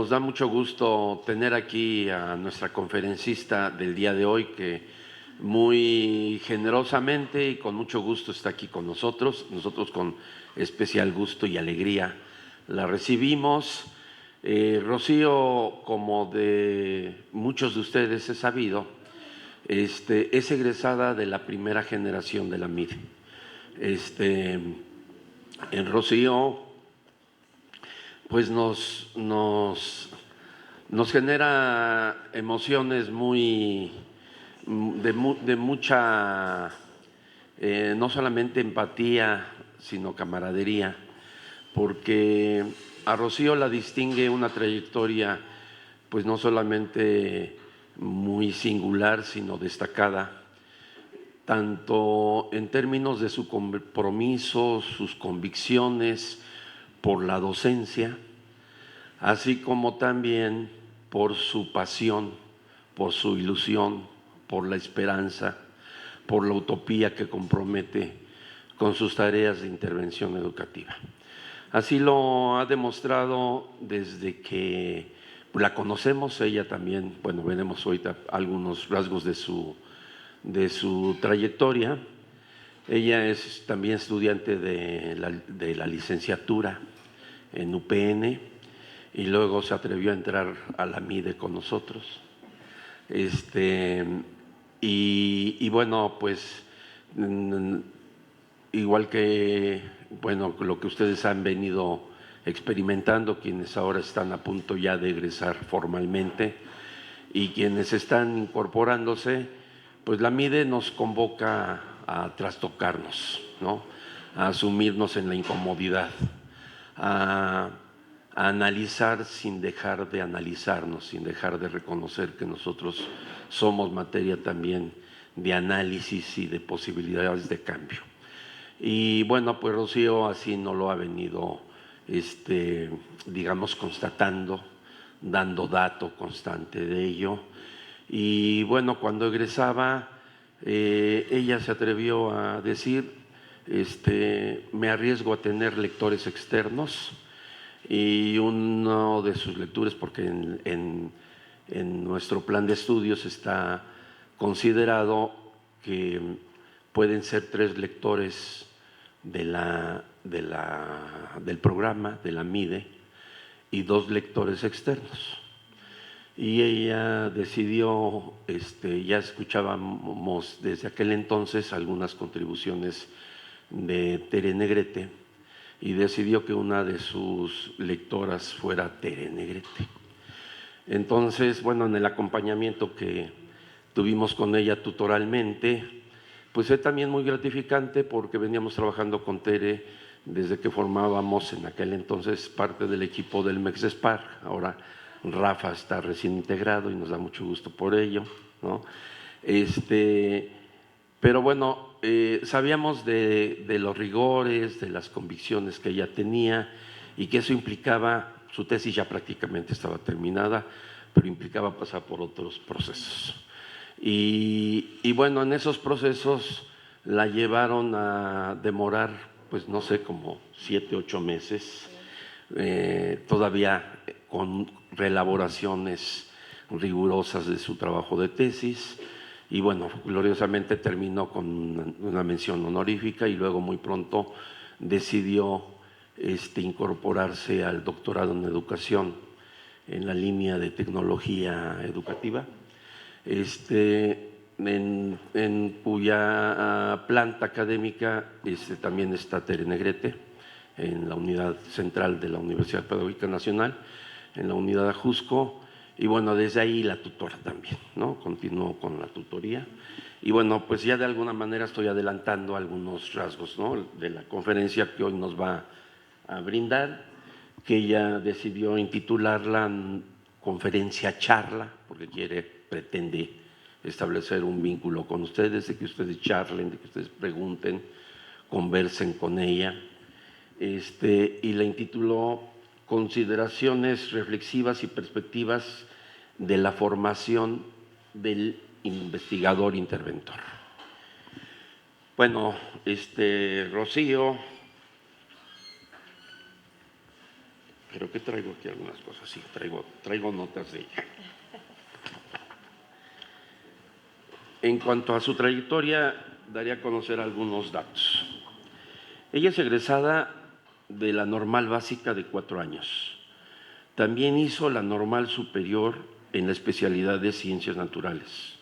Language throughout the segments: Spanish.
nos da mucho gusto tener aquí a nuestra conferencista del día de hoy, que muy generosamente y con mucho gusto está aquí con nosotros. Nosotros con especial gusto y alegría la recibimos. Rocío, como de muchos de ustedes he sabido, es egresada de la primera generación de la MIDE. En Rocío, pues nos genera emociones de mucha, no solamente empatía, sino camaradería, porque a Rocío la distingue una trayectoria, pues no solamente muy singular, sino destacada, tanto en términos de su compromiso, sus convicciones por la docencia, así como también por su pasión, por su ilusión, por la esperanza, por la utopía que compromete con sus tareas de intervención educativa. Así lo ha demostrado desde que la conocemos. Ella también, bueno, veremos ahorita algunos rasgos de su trayectoria. Ella es también estudiante de la licenciatura en UPN y luego se atrevió a entrar a la MIDE con nosotros. Y bueno, pues igual que, bueno, lo que ustedes han venido experimentando, quienes ahora están a punto ya de egresar formalmente y quienes están incorporándose, pues la MIDE nos convoca a trastocarnos, ¿no? A asumirnos en la incomodidad, a analizar sin dejar de analizarnos, sin dejar de reconocer que nosotros somos materia también de análisis y de posibilidades de cambio. Y bueno, pues Rocío así nos lo ha venido, digamos, constatando, dando dato constante de ello. Y bueno, cuando egresaba, ella se atrevió a decir, me arriesgo a tener lectores externos, y uno de sus lectores, porque en nuestro plan de estudios está considerado que pueden ser 3 lectores del programa, de la MIDE, y 2 lectores externos. Y ella decidió, ya escuchábamos desde aquel entonces algunas contribuciones de Tere Negrete, y decidió que una de sus lectoras fuera Tere Negrete. Entonces, bueno, en el acompañamiento que tuvimos con ella tutoralmente, pues fue también muy gratificante, porque veníamos trabajando con Tere desde que formábamos en aquel entonces parte del equipo del MEXDESPAR. Ahora Rafa está recién integrado y nos da mucho gusto por ello, ¿no? Pero bueno, sabíamos de los rigores, de las convicciones que ella tenía, y que eso implicaba, su tesis ya prácticamente estaba terminada, pero implicaba pasar por otros procesos. Y bueno, en esos procesos la llevaron a demorar, pues no sé, como 7, 8 meses, todavía con reelaboraciones rigurosas de su trabajo de tesis. Y bueno, gloriosamente terminó con una mención honorífica, y luego muy pronto decidió incorporarse al doctorado en educación en la línea de tecnología educativa, en cuya planta académica también está Tere Negrete, en la unidad central de la Universidad Pedagógica Nacional, en la unidad Ajusco. Y bueno, desde ahí la tutora también, ¿no? Continuó con la tutoría. Y bueno, pues ya de alguna manera estoy adelantando algunos rasgos, ¿no?, de la conferencia que hoy nos va a brindar, que ella decidió intitularla conferencia charla, porque pretende establecer un vínculo con ustedes, de que ustedes charlen, de que ustedes pregunten, conversen con ella. Y la intituló Consideraciones reflexivas y perspectivas de la formación del investigador interventor. Bueno, Rocío Creo que traigo aquí algunas cosas, sí, traigo notas de ella. En cuanto a su trayectoria, daría a conocer algunos datos. Ella es egresada de la normal básica de 4 años. También hizo la normal superior en la especialidad de Ciencias Naturales.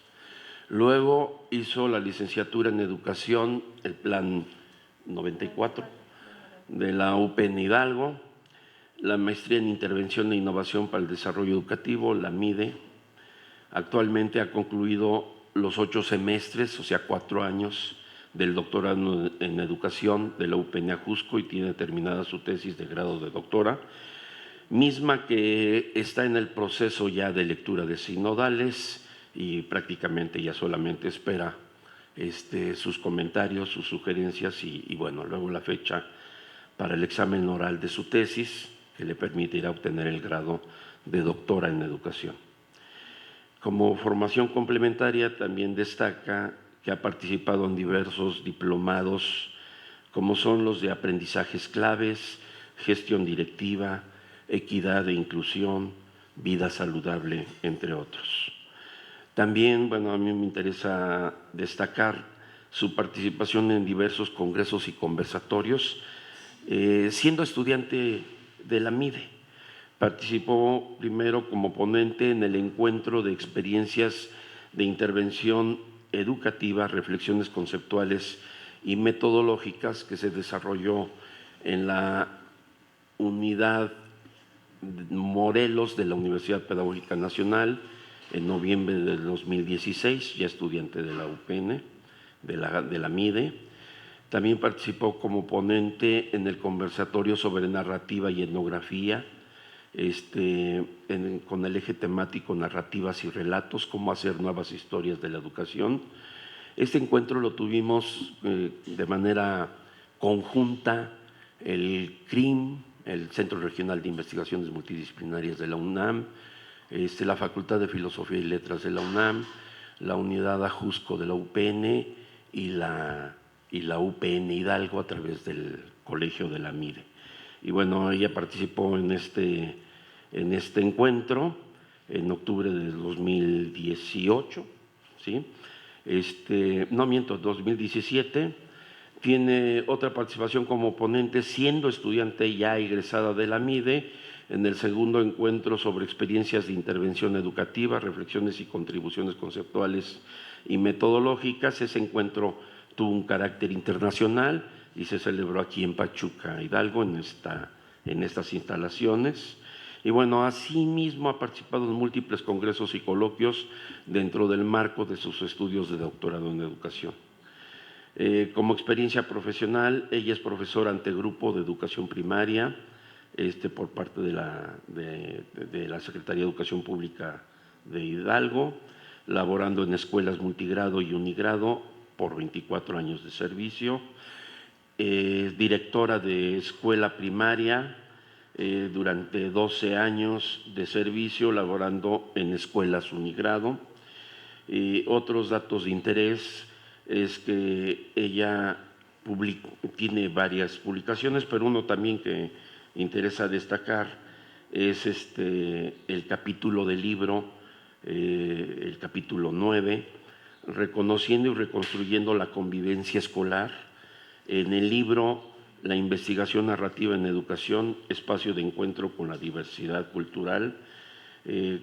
Luego hizo la licenciatura en Educación, el Plan 94, de la UPN Hidalgo, la maestría en Intervención e Innovación para el Desarrollo Educativo, la MIDE. Actualmente ha concluido los 8 semestres, o sea, 4 años, del doctorado en Educación de la UPN Ajusco y tiene terminada su tesis de grado de doctora, misma que está en el proceso ya de lectura de sinodales y prácticamente ya solamente espera sus comentarios, sus sugerencias y bueno, luego la fecha para el examen oral de su tesis que le permitirá obtener el grado de doctora en educación. Como formación complementaria también destaca que ha participado en diversos diplomados como son los de aprendizajes claves, gestión directiva, equidad e inclusión, vida saludable, entre otros. También, bueno, a mí me interesa destacar su participación en diversos congresos y conversatorios, siendo estudiante de la MIDE. Participó primero como ponente en el encuentro de experiencias de intervención educativa, reflexiones conceptuales y metodológicas que se desarrolló en la unidad Morelos de la Universidad Pedagógica Nacional en noviembre del 2016, ya estudiante de la UPN, de la MIDE. También participó como ponente en el conversatorio sobre narrativa y etnografía, con el eje temático narrativas y relatos, cómo hacer nuevas historias de la educación. Este encuentro lo tuvimos de manera conjunta el CRIM, el Centro Regional de Investigaciones Multidisciplinarias de la UNAM, la Facultad de Filosofía y Letras de la UNAM, la Unidad Ajusco de la UPN y la UPN Hidalgo a través del Colegio de la MIDE. Y bueno, ella participó en este encuentro en octubre del 2018, ¿sí? 2017. Tiene otra participación como ponente, siendo estudiante ya egresada de la MIDE, en el segundo encuentro sobre experiencias de intervención educativa, reflexiones y contribuciones conceptuales y metodológicas. Ese encuentro tuvo un carácter internacional y se celebró aquí en Pachuca, Hidalgo, en estas instalaciones. Y bueno, asimismo ha participado en múltiples congresos y coloquios dentro del marco de sus estudios de doctorado en educación. Como experiencia profesional, ella es profesora ante grupo de educación primaria por parte de la Secretaría de Educación Pública de Hidalgo, laborando en escuelas multigrado y unigrado por 24 años de servicio, directora de escuela primaria durante 12 años de servicio, laborando en escuelas unigrado. Otros datos de interés es que ella tiene varias publicaciones, pero uno también que interesa destacar es el capítulo del libro, el capítulo 9, reconociendo y reconstruyendo la convivencia escolar. En el libro La investigación narrativa en educación, espacio de encuentro con la diversidad cultural,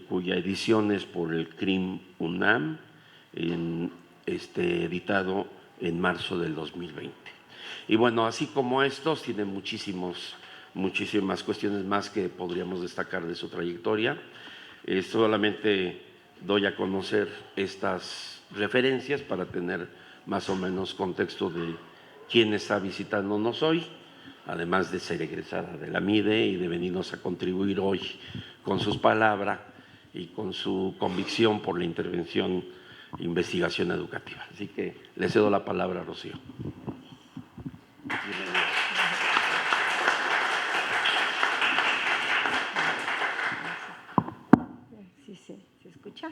cuya edición es por el CRIM UNAM, editado en marzo del 2020. Y bueno, así como estos, tiene muchísimas cuestiones más que podríamos destacar de su trayectoria. Solamente doy a conocer estas referencias para tener más o menos contexto de quién está visitándonos hoy, además de ser egresada de la MIDE y de venirnos a contribuir hoy con sus palabras y con su convicción por la intervención e investigación educativa. Así que le cedo la palabra a Rocío. Sí, se escucha.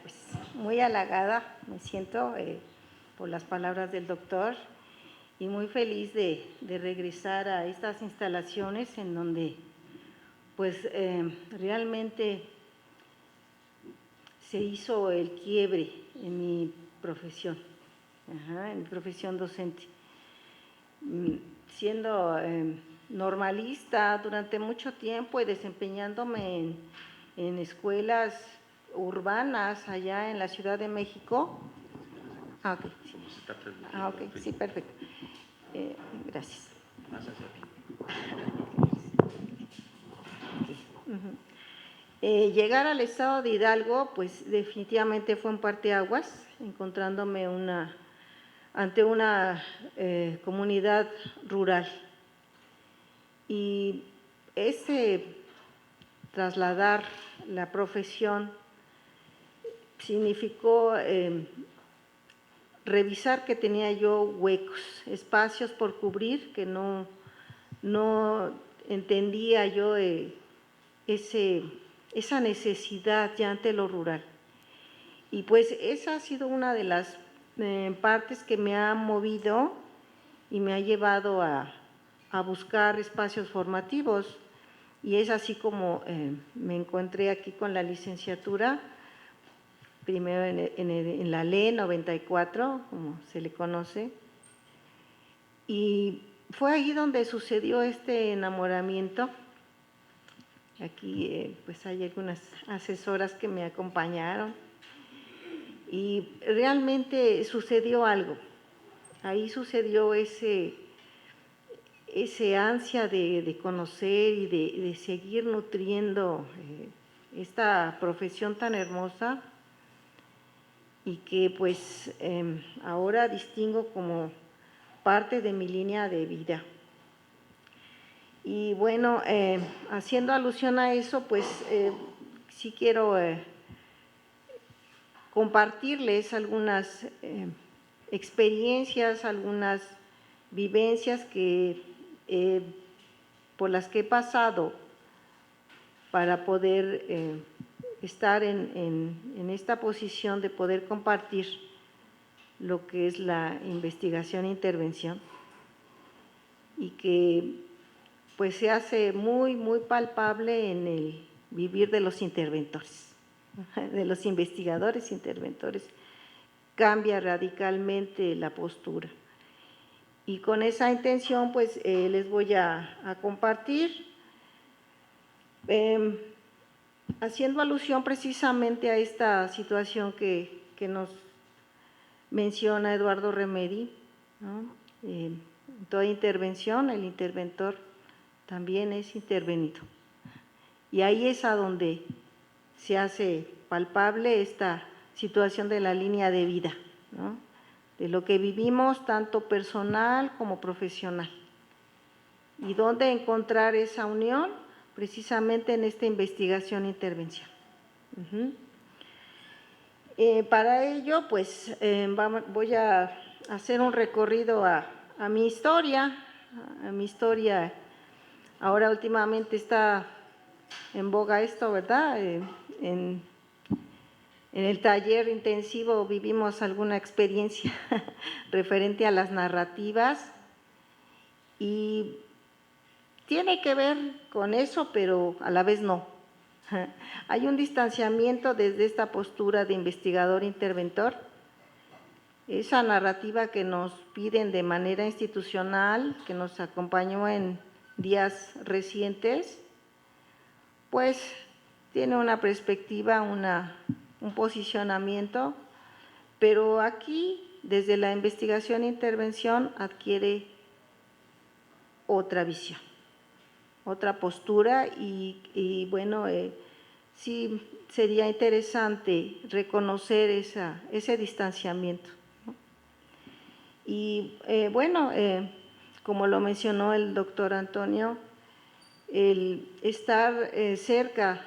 Pues muy halagada me siento por las palabras del doctor y muy feliz de regresar a estas instalaciones en donde pues realmente se hizo el quiebre en mi profesión, en mi profesión docente. Siendo normalista durante mucho tiempo y desempeñándome en escuelas urbanas allá en la Ciudad de México. Ah, ok, sí. Ok, sí, perfecto. Gracias. Llegar al estado de Hidalgo, pues definitivamente fue un parteaguas, encontrándome ante una comunidad rural. Y ese trasladar la profesión significó revisar que tenía yo huecos, espacios por cubrir, que no entendía yo esa necesidad ya ante lo rural. Y pues esa ha sido una de las partes que me ha movido y me ha llevado a buscar espacios formativos. Y es así como me encontré aquí con la licenciatura, primero en la Ley 94, como se le conoce, y fue ahí donde sucedió este enamoramiento. Aquí pues hay algunas asesoras que me acompañaron y realmente sucedió algo. Ahí sucedió ese ansia de conocer y de seguir nutriendo esta profesión tan hermosa y que pues ahora distingo como parte de mi línea de vida. Y bueno, haciendo alusión a eso, pues sí quiero compartirles algunas experiencias, algunas vivencias por las que he pasado para poder estar en esta posición de poder compartir lo que es la investigación e intervención y que pues se hace muy, muy palpable en el vivir de los interventores, de los investigadores interventores. Cambia radicalmente la postura. Y con esa intención, pues les voy a compartir, haciendo alusión precisamente a esta situación que nos menciona Eduardo Remedi, ¿no? En toda intervención, el interventor también es intervenido. Y ahí es a donde se hace palpable esta situación de la línea de vida, ¿no? De lo que vivimos tanto personal como profesional. ¿Y dónde encontrar esa unión? Precisamente en esta investigación e intervención. Para ello, pues voy a hacer un recorrido a mi historia. Ahora últimamente está en boga esto, ¿verdad? En el taller intensivo vivimos alguna experiencia referente a las narrativas y tiene que ver con eso, pero a la vez no. Hay un distanciamiento desde esta postura de investigador-interventor, esa narrativa que nos piden de manera institucional, que nos acompañó en días recientes, pues tiene una perspectiva, un posicionamiento, pero aquí, desde la investigación e intervención, adquiere otra visión, otra postura y bueno, sí sería interesante reconocer ese distanciamiento, ¿no? Y bueno, como lo mencionó el doctor Antonio, el estar cerca,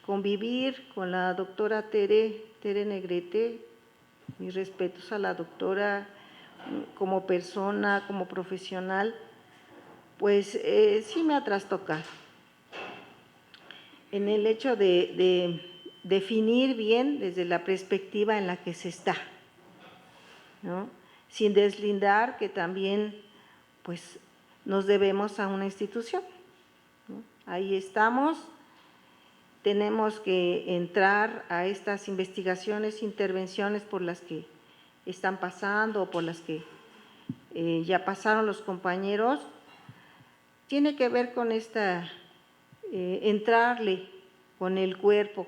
convivir con la doctora Tere Negrete, mis respetos a la doctora como persona, como profesional, pues sí me ha trastocado en el hecho de definir bien desde la perspectiva en la que se está, ¿no? Sin deslindar que también pues nos debemos a una institución, ¿no? Ahí estamos, tenemos que entrar a estas investigaciones, intervenciones por las que están pasando o por las que ya pasaron los compañeros. Tiene que ver con entrarle con el cuerpo,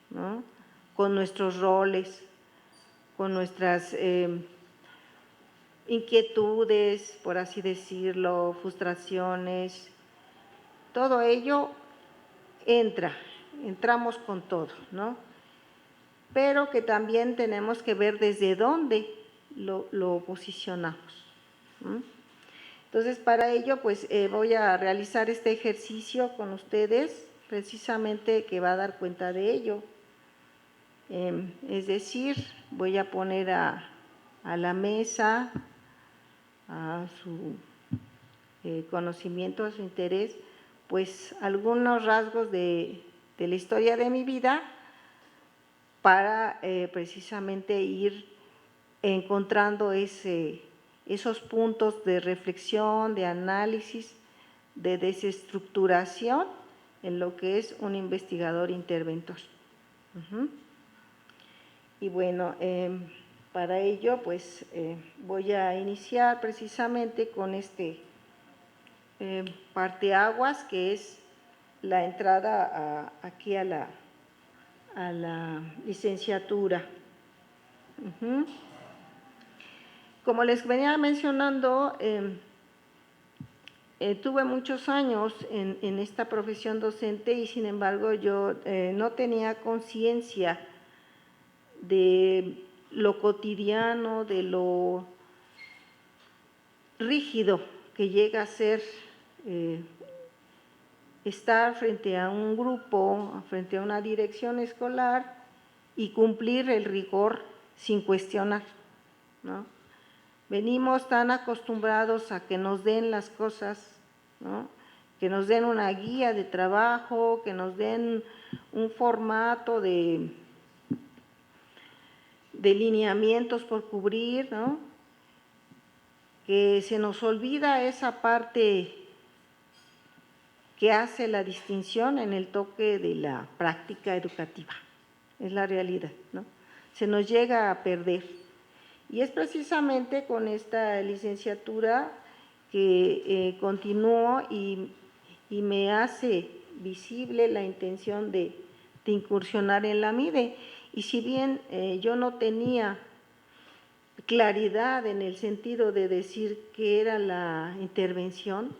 ¿no? Con nuestros roles, con nuestras inquietudes, por así decirlo, frustraciones, todo ello entramos con todo, ¿no? Pero que también tenemos que ver desde dónde lo posicionamos, ¿no? Entonces, para ello, pues voy a realizar este ejercicio con ustedes, precisamente que va a dar cuenta de ello. Es decir, voy a poner a la mesa, a su conocimiento, a su interés, pues algunos rasgos de la historia de mi vida para precisamente ir encontrando esos puntos de reflexión, de análisis, de desestructuración en lo que es un investigador interventor. Y bueno, para ello pues voy a iniciar precisamente con este parteaguas, que es la entrada aquí a la licenciatura. Como les venía mencionando, tuve muchos años en esta profesión docente y sin embargo yo no tenía conciencia de lo cotidiano, de lo rígido que llega a ser estar frente a un grupo, frente a una dirección escolar y cumplir el rigor sin cuestionar, ¿no? Venimos tan acostumbrados a que nos den las cosas, ¿no? Que nos den una guía de trabajo, que nos den un formato de lineamientos por cubrir, ¿no? Que se nos olvida esa parte que hace la distinción en el toque de la práctica educativa. Es la realidad, ¿no? Se nos llega a perder. Y es precisamente con esta licenciatura que continúo y me hace visible la intención de incursionar en la MIDE. Y si bien yo no tenía claridad en el sentido de decir qué era la intervención,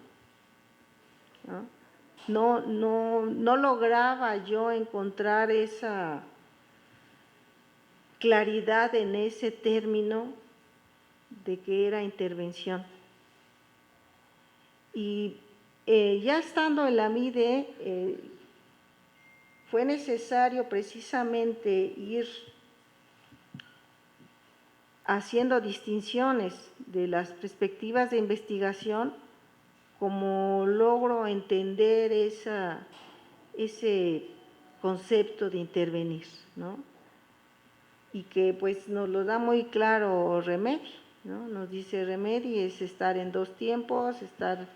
no lograba yo encontrar esa claridad en ese término de que era intervención. Y ya estando en la MIDE, fue necesario precisamente ir haciendo distinciones de las perspectivas de investigación, como logro entender ese concepto de intervenir, ¿no? Y que pues nos lo da muy claro Remedi, ¿no? Nos dice Remedi, es estar en dos tiempos, estar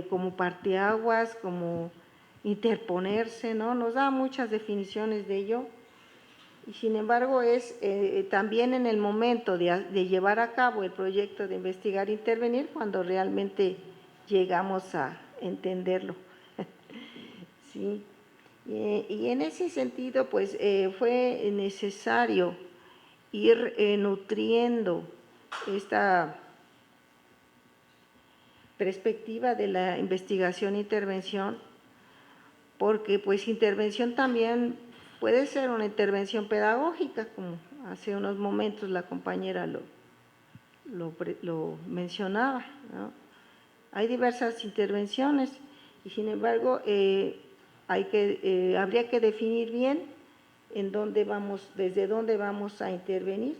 como parteaguas, como interponerse, ¿no? Nos da muchas definiciones de ello. Y sin embargo es también en el momento de llevar a cabo el proyecto de investigar e intervenir cuando realmente llegamos a entenderlo. Sí. Y en ese sentido pues fue necesario ir nutriendo esta perspectiva de la investigación e intervención, porque pues intervención también puede ser una intervención pedagógica, como hace unos momentos la compañera lo mencionaba, ¿no? Hay diversas intervenciones y sin embargo habría que definir bien desde dónde vamos a intervenir.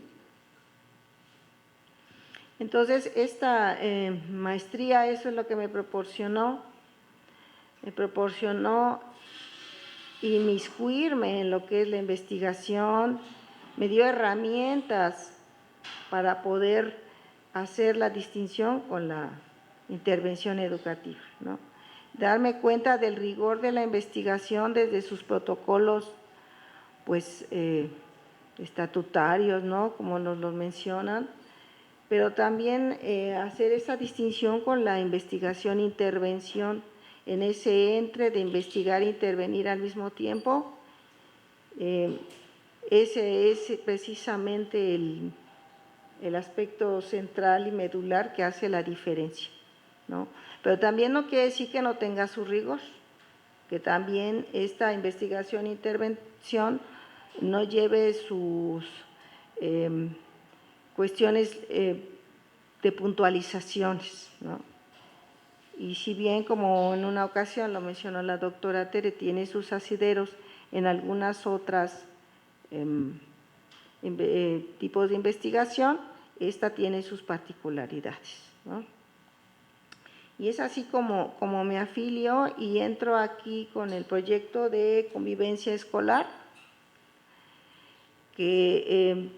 Entonces, esta maestría, eso es lo que me proporcionó inmiscuirme en lo que es la investigación, me dio herramientas para poder hacer la distinción con la intervención educativa, ¿no? Darme cuenta del rigor de la investigación desde sus protocolos, pues, estatutarios, ¿no?, como nos los mencionan, pero también hacer esa distinción con la investigación-intervención, en ese entre de investigar e intervenir al mismo tiempo. Ese es precisamente el aspecto central y medular que hace la diferencia, ¿no? Pero también no quiere decir que no tenga su rigor, que también esta investigación-intervención no lleve sus cuestiones de puntualizaciones, ¿no? Y si bien, como en una ocasión lo mencionó la doctora Tere, tiene sus asideros en algunas otras tipos de investigación, esta tiene sus particularidades, ¿no? Y es así como me afilio y entro aquí con el proyecto de convivencia escolar, que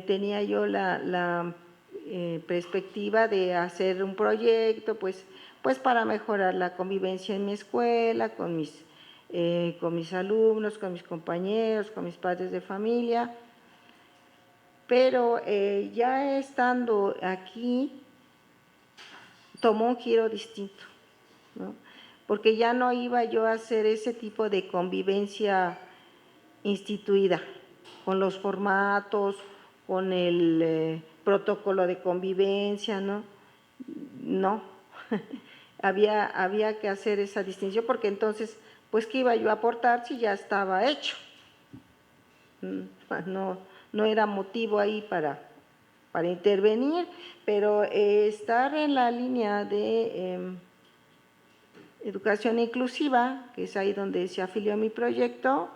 tenía yo la perspectiva de hacer un proyecto, pues para mejorar la convivencia en mi escuela, con mis alumnos, con mis compañeros, con mis padres de familia. Pero ya estando aquí, tomó un giro distinto, ¿no? Porque ya no iba yo a hacer ese tipo de convivencia instituida, con los formatos, con el protocolo de convivencia, ¿no? No, había que hacer esa distinción, porque entonces, pues, ¿qué iba yo a aportar si ya estaba hecho? No era motivo ahí para intervenir, pero estar en la línea de educación inclusiva, que es ahí donde se afilió mi proyecto,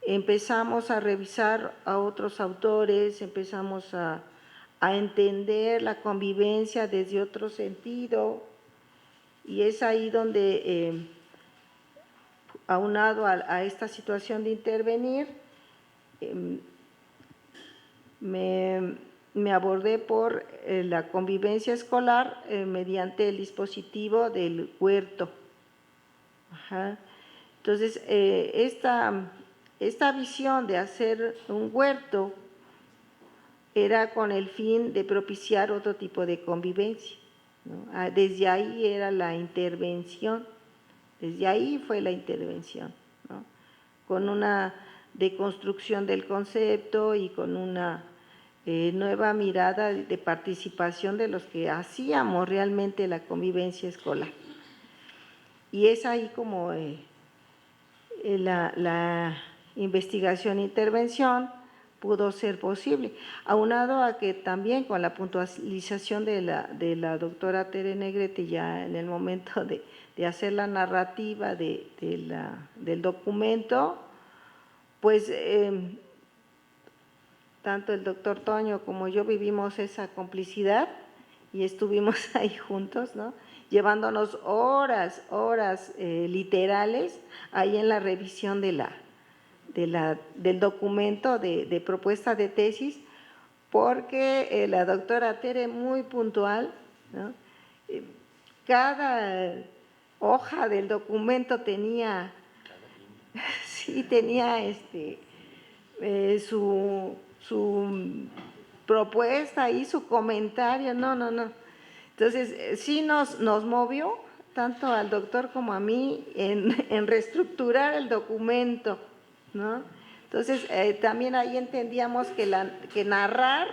empezamos a revisar a otros autores, empezamos a entender la convivencia desde otro sentido, y es ahí donde, aunado a esta situación de intervenir, me abordé por la convivencia escolar mediante el dispositivo del huerto. Ajá. Entonces, esta visión de hacer un huerto era con el fin de propiciar otro tipo de convivencia, ¿no? Desde ahí era la intervención, desde ahí fue la intervención, ¿no? Con una deconstrucción del concepto y con una nueva mirada de participación de los que hacíamos realmente la convivencia escolar. Y es ahí como la investigación-intervención pudo ser posible, aunado a que también con la puntualización de la doctora Tere Negrete, ya en el momento de hacer la narrativa del documento, pues tanto el doctor Toño como yo vivimos esa complicidad y estuvimos ahí juntos, ¿no?, llevándonos horas literales ahí en la revisión del documento de propuesta de tesis, porque la doctora Tere, muy puntual, ¿no?, cada hoja del documento tenía, sí, tenía su propuesta y su comentario, no. Entonces, sí nos movió, tanto al doctor como a mí, en reestructurar el documento, ¿no? Entonces, también ahí entendíamos que narrar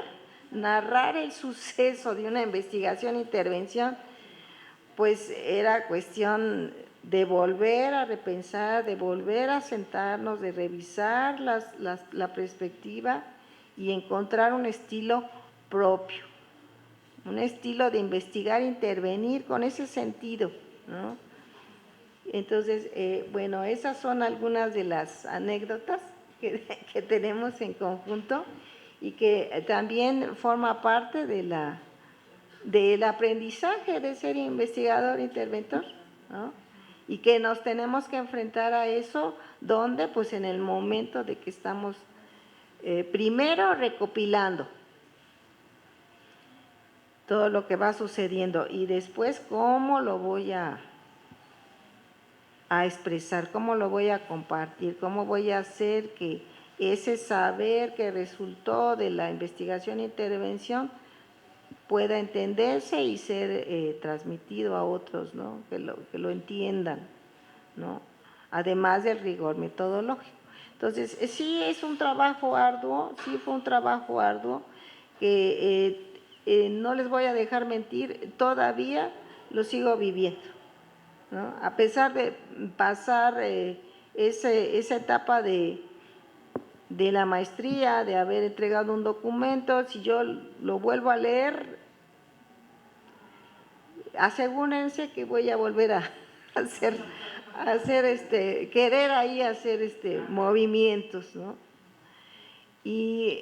el suceso de una investigación-intervención, pues era cuestión de volver a repensar, de volver a sentarnos, de revisar la perspectiva y encontrar un estilo propio, un estilo de investigar, intervenir con ese sentido, ¿no? Entonces, bueno, esas son algunas de las anécdotas que tenemos en conjunto y que también forma parte del aprendizaje de ser investigador interventor, ¿no? Y que nos tenemos que enfrentar a eso, ¿dónde? Pues en el momento de que estamos primero recopilando, todo lo que va sucediendo y después cómo lo voy a expresar, cómo lo voy a compartir, cómo voy a hacer que ese saber que resultó de la investigación e intervención pueda entenderse y ser transmitido a otros, ¿no? Que lo entiendan, ¿no? Además del rigor metodológico. Entonces, sí es un trabajo arduo, sí fue un trabajo arduo, que no les voy a dejar mentir, todavía lo sigo viviendo, ¿no? A pesar de pasar esa etapa de la maestría, de haber entregado un documento, si yo lo vuelvo a leer, asegúrense que voy a volver a hacer querer ahí hacer movimientos, ¿no? Y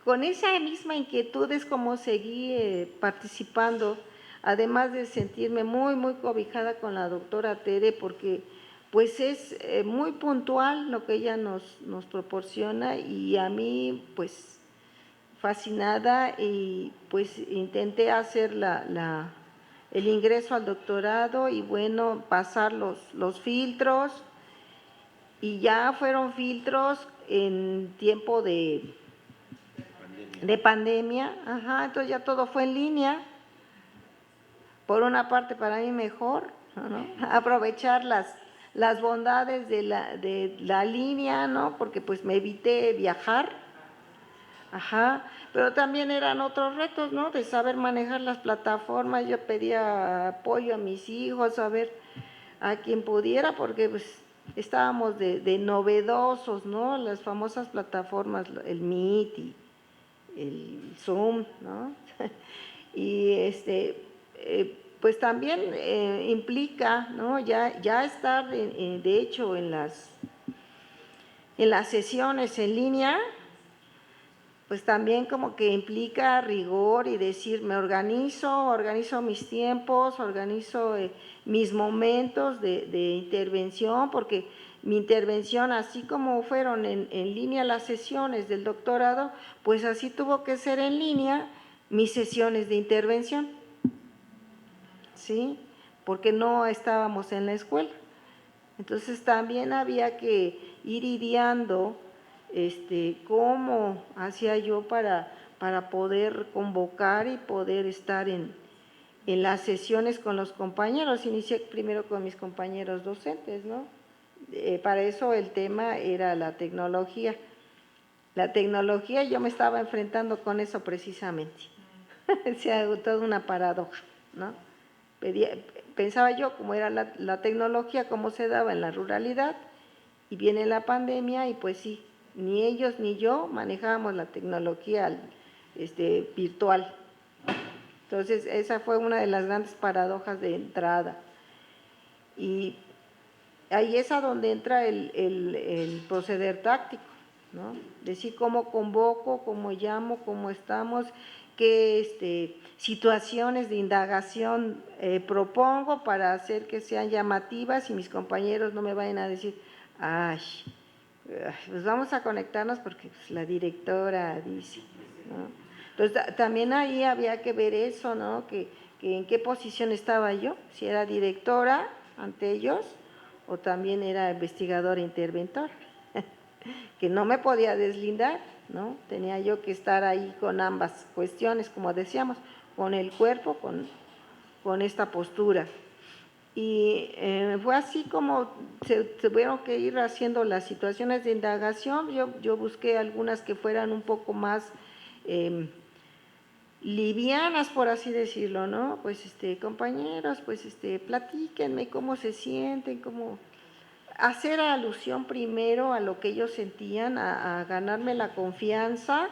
con esa misma inquietud es como seguí participando, además de sentirme muy, muy cobijada con la doctora Tere, porque pues es muy puntual lo que ella nos proporciona y a mí pues fascinada y pues intenté hacer el ingreso al doctorado y bueno, pasar los filtros y ya fueron filtros en tiempo de pandemia, ajá, entonces ya todo fue en línea, por una parte para mí mejor, ¿no? Aprovechar las bondades de la línea, ¿no? Porque pues me evité viajar, ajá, pero también eran otros retos, ¿no? De saber manejar las plataformas, yo pedía apoyo a mis hijos, a ver a quien pudiera, porque pues estábamos de novedosos, ¿no? Las famosas plataformas, el Meet y el Zoom, ¿no? Y pues también implica, ¿no? Ya estar, de hecho, en las sesiones en línea, pues también como que implica rigor y decir, me organizo mis tiempos, organizo mis momentos de intervención, porque mi intervención, así como fueron en línea las sesiones del doctorado, pues así tuvo que ser en línea mis sesiones de intervención, ¿sí? Porque no estábamos en la escuela. Entonces también había que ir ideando cómo hacía yo para poder convocar y poder estar en las sesiones con los compañeros. Inicié primero con mis compañeros docentes, ¿no? Para eso el tema era la tecnología. La tecnología, yo me estaba enfrentando con eso precisamente. O sea, toda una paradoja, ¿no? Pensaba yo cómo era la tecnología, cómo se daba en la ruralidad, y viene la pandemia y pues sí, ni ellos ni yo manejábamos la tecnología virtual. Entonces, esa fue una de las grandes paradojas de entrada. Y ahí es a donde entra el proceder táctico, ¿no? Decir cómo convoco, cómo llamo, cómo estamos, qué situaciones de indagación propongo para hacer que sean llamativas y mis compañeros no me vayan a decir, ay, pues vamos a conectarnos porque pues, la directora dice, ¿no? Entonces, también ahí había que ver eso, ¿no? Que en qué posición estaba yo, si era directora ante ellos o también era investigadora interventora, que no me podía deslindar, ¿no? Tenía yo que estar ahí con ambas cuestiones, como decíamos, con el cuerpo, con esta postura. Y fue así como se tuvieron que ir haciendo las situaciones de indagación. Yo busqué algunas que fueran un poco más livianas, por así decirlo, ¿no? Pues compañeros, pues platíquenme cómo se sienten, cómo hacer alusión primero a lo que ellos sentían, a ganarme la confianza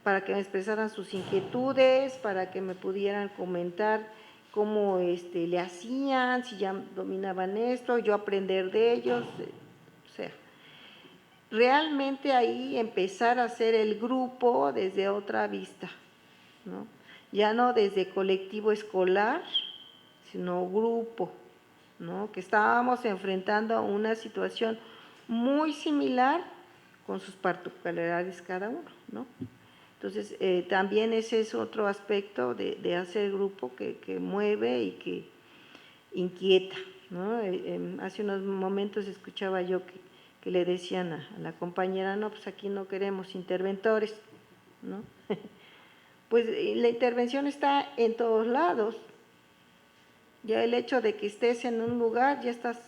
para que me expresaran sus inquietudes, para que me pudieran comentar cómo le hacían, si ya dominaban esto, yo aprender de ellos, o sea, realmente ahí empezar a hacer el grupo desde otra vista, ¿no? Ya no desde colectivo escolar, sino grupo, ¿no? Que estábamos enfrentando a una situación muy similar con sus particularidades cada uno, ¿no? Entonces, también ese es otro aspecto de hacer grupo que mueve y que inquieta, ¿no? Hace unos momentos escuchaba yo que le decían a la compañera, no, pues aquí no queremos interventores, ¿no? Pues la intervención está en todos lados. Ya el hecho de que estés en un lugar, ya estás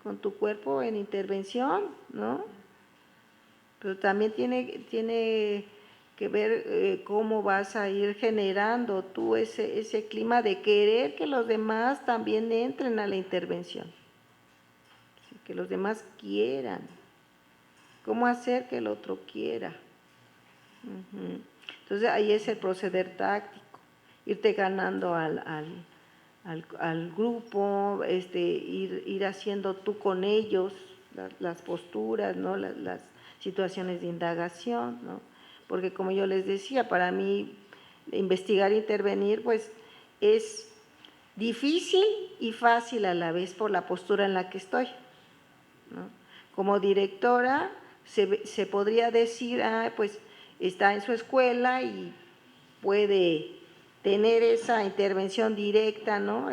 con tu cuerpo en intervención, ¿no? Pero también tiene que ver cómo vas a ir generando tú ese clima de querer que los demás también entren a la intervención, ¿sí? Que los demás quieran, cómo hacer que el otro quiera. Entonces ahí es el proceder táctico, irte ganando al grupo, ir haciendo tú con ellos las posturas, ¿no? Las situaciones de indagación, ¿no? Porque como yo les decía, para mí investigar e intervenir pues es difícil y fácil a la vez por la postura en la que estoy, ¿no? Como directora se podría decir, pues está en su escuela y puede tener esa intervención directa, ¿no?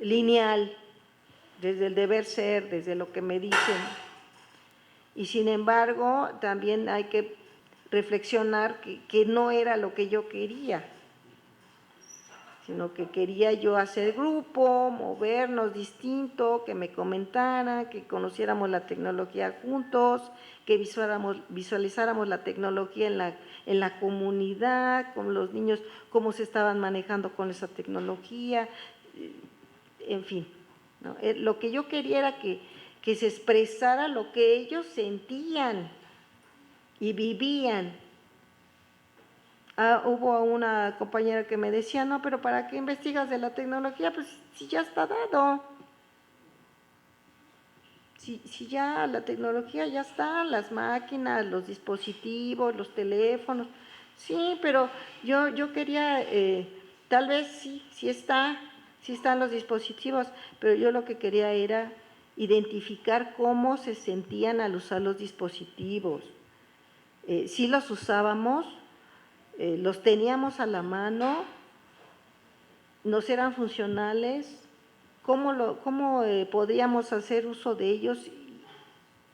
Lineal, desde el deber ser, desde lo que me dicen. Y sin embargo, también hay que reflexionar que no era lo que yo quería, sino que quería yo hacer grupo, movernos distinto, que me comentaran, que conociéramos la tecnología juntos, que visualizáramos la tecnología en la comunidad, con los niños, cómo se estaban manejando con esa tecnología, en fin, ¿no? Lo que yo quería era que se expresara lo que ellos sentían y vivían. Hubo una compañera que me decía, no, pero ¿para qué investigas de la tecnología? Pues si ya está dado. Si ya la tecnología ya está, las máquinas, los dispositivos, los teléfonos. Sí, pero yo quería, tal vez sí están los dispositivos, pero yo lo que quería era identificar cómo se sentían al usar los dispositivos. Sí los usábamos, los teníamos a la mano, nos eran funcionales, cómo podíamos hacer uso de ellos,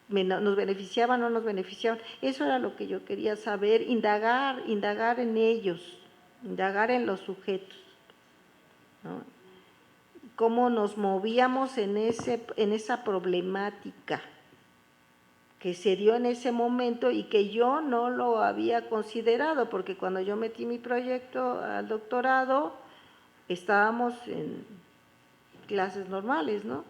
nos beneficiaban o no nos beneficiaban. Eso era lo que yo quería saber, indagar en ellos, indagar en los sujetos, ¿no? Cómo nos movíamos en esa problemática que se dio en ese momento y que yo no lo había considerado, porque cuando yo metí mi proyecto al doctorado, estábamos en clases normales, ¿no?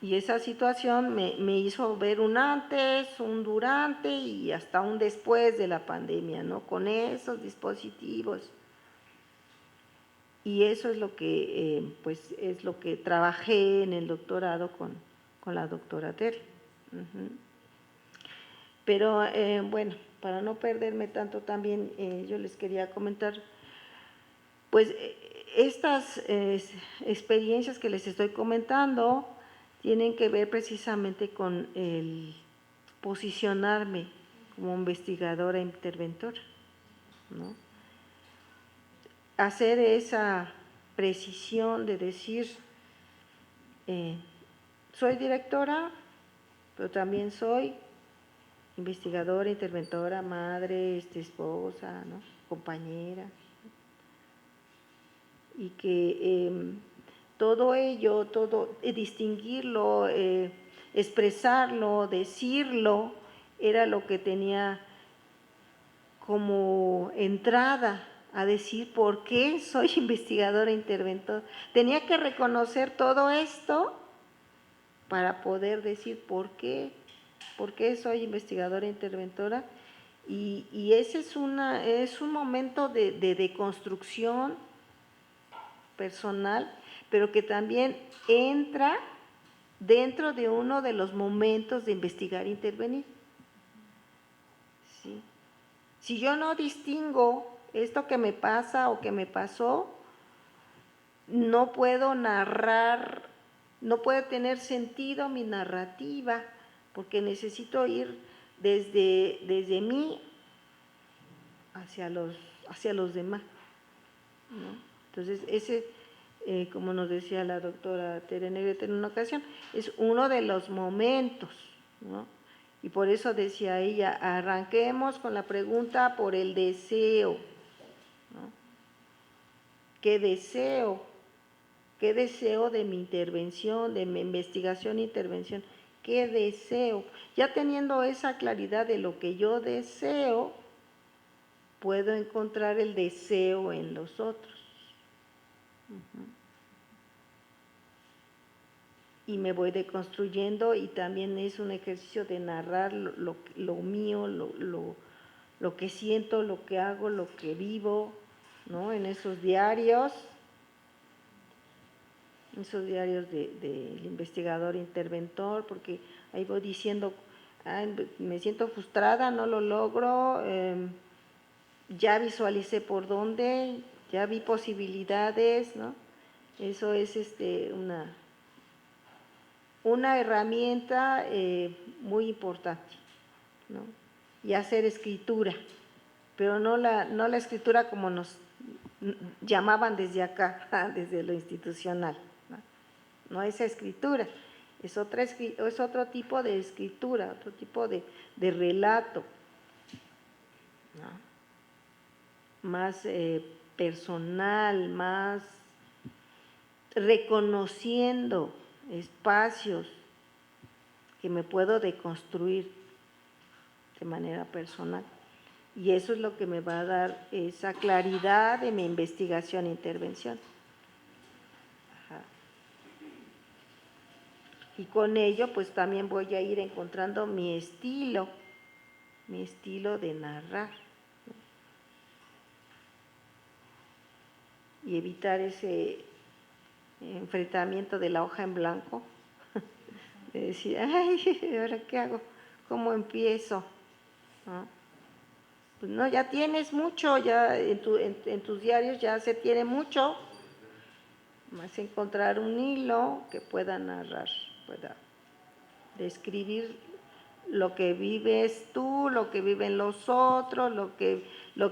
Y esa situación me hizo ver un antes, un durante y hasta un después de la pandemia, ¿no? Con esos dispositivos. Y eso es lo que, pues, es lo que trabajé en el doctorado con la doctora Tere. Pero, bueno, para no perderme tanto también, yo les quería comentar, pues, estas experiencias que les estoy comentando tienen que ver precisamente con el posicionarme como investigadora e interventora, ¿no? Hacer esa precisión de decir, soy directora, pero también soy investigadora, interventora, madre, esposa, ¿no? Compañera. Y que todo ello, distinguirlo, expresarlo, decirlo, era lo que tenía como entrada a decir por qué soy investigadora e interventora. Tenía que reconocer todo esto para poder decir por qué soy investigadora e interventora. Y ese es un momento de deconstrucción personal, pero que también entra dentro de uno de los momentos de investigar e intervenir. ¿Sí? Si yo no distingo esto que me pasa o que me pasó, no puedo narrar, no puede tener sentido mi narrativa, porque necesito ir desde mí hacia los demás, ¿no? Entonces, ese, como nos decía la doctora Tere Negrete en una ocasión, es uno de los momentos, ¿no? Y por eso decía ella, arranquemos con la pregunta por el deseo, ¿no? ¿Qué deseo? ¿Qué deseo de mi intervención, de mi investigación e intervención? ¿Qué deseo? Ya teniendo esa claridad de lo que yo deseo, puedo encontrar el deseo en los otros. Y me voy deconstruyendo, y también es un ejercicio de narrar lo mío, lo que siento, lo que hago, lo que vivo, ¿no? En esos diarios del investigador interventor, porque ahí voy diciendo, me siento frustrada, no lo logro, ya visualicé por dónde, ya vi posibilidades, ¿no? Eso es una herramienta muy importante, ¿no? Y hacer escritura, pero no la escritura como nos llamaban desde acá, desde lo institucional, no esa escritura, es otro tipo de escritura, otro tipo de relato, ¿no? Más personal, más reconociendo espacios que me puedo deconstruir de manera personal. Y eso es lo que me va a dar esa claridad de mi investigación e intervención. Y con ello, pues también voy a ir encontrando mi estilo de narrar, ¿no? Y evitar ese enfrentamiento de la hoja en blanco, de decir, ay, ¿ahora qué hago? ¿Cómo empiezo? ¿No? Pues no, ya tienes mucho, ya en tus diarios ya se tiene mucho, más encontrar un hilo que pueda narrar, pueda describir lo que vives tú, lo que viven los otros, lo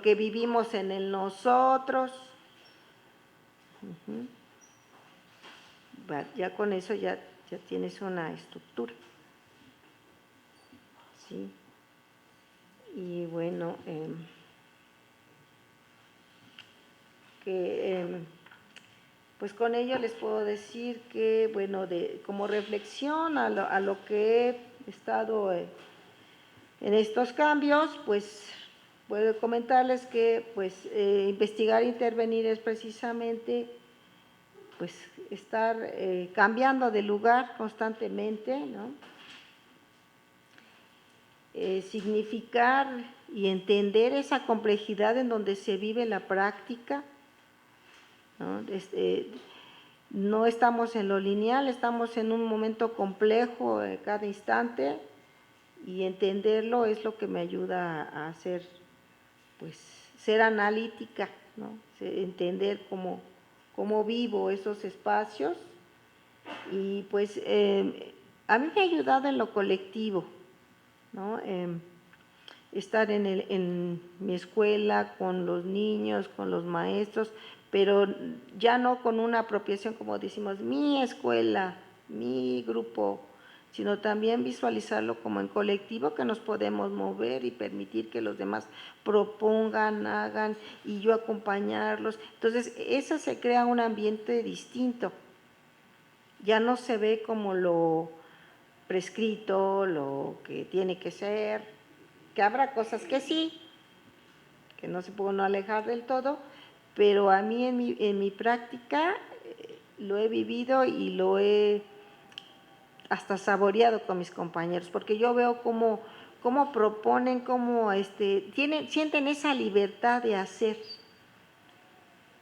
que vivimos en el nosotros. Ya con eso ya tienes una estructura. ¿Sí? Y bueno, pues con ello les puedo decir que, bueno, como reflexión a lo que he estado en estos cambios, pues puedo comentarles que pues investigar e intervenir es precisamente pues estar cambiando de lugar constantemente, ¿no? Significar y entender esa complejidad en donde se vive la práctica, ¿no? No estamos en lo lineal, estamos en un momento complejo cada instante, y entenderlo es lo que me ayuda a hacer, pues, ser analítica, ¿no? Entender cómo vivo esos espacios, y pues a mí me ha ayudado en lo colectivo, ¿no? Estar en mi escuela con los niños, con los maestros, pero ya no con una apropiación como decimos, mi escuela, mi grupo, sino también visualizarlo como en colectivo, que nos podemos mover y permitir que los demás propongan, hagan, y yo acompañarlos. Entonces, eso se crea un ambiente distinto. Ya no se ve como lo prescrito, lo que tiene que ser, que habrá cosas que sí, que no se puede no alejar del todo, pero a mí en mi práctica lo he vivido y lo he hasta saboreado con mis compañeros, porque yo veo cómo proponen, cómo sienten esa libertad de hacer,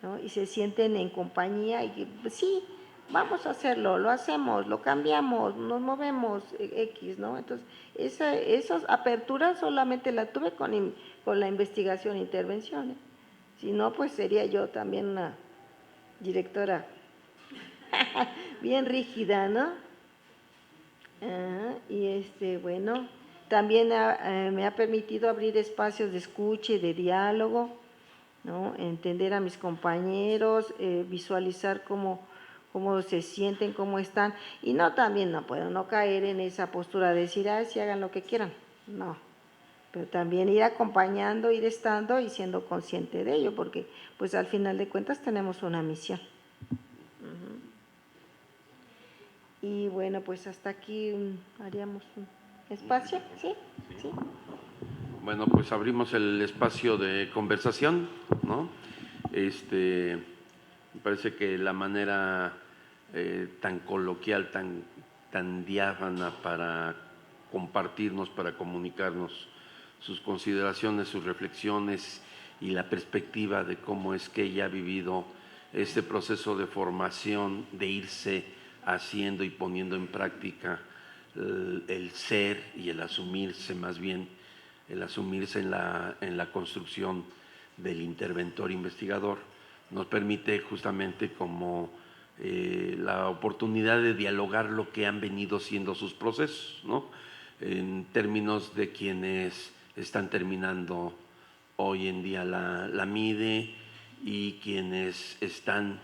¿no? Y se sienten en compañía y pues, sí, vamos a hacerlo, lo hacemos, lo cambiamos, nos movemos, X, ¿no? Entonces, esas aperturas solamente la tuve con la investigación e intervención, ¿eh? Si no, pues sería yo también una directora bien rígida, ¿no? Y bueno, también me ha permitido abrir espacios de escucha y de diálogo, ¿no? Entender a mis compañeros, visualizar cómo se sienten, cómo están, y también no puedo no caer en esa postura de decir, si hagan lo que quieran, no, pero también ir acompañando, ir estando y siendo consciente de ello, porque pues al final de cuentas tenemos una misión. Y bueno, pues hasta aquí haríamos un espacio, ¿sí? ¿Sí? Bueno, pues abrimos el espacio de conversación, ¿no? Me parece que la manera tan coloquial, tan diáfana para compartirnos, para comunicarnos sus consideraciones, sus reflexiones y la perspectiva de cómo es que ella ha vivido este proceso de formación, de irse haciendo y poniendo en práctica el ser y el asumirse, más bien el asumirse en la construcción del interventor investigador, nos permite justamente como la oportunidad de dialogar lo que han venido siendo sus procesos, ¿no? En términos de quienes están terminando hoy en día la MIDE y quienes están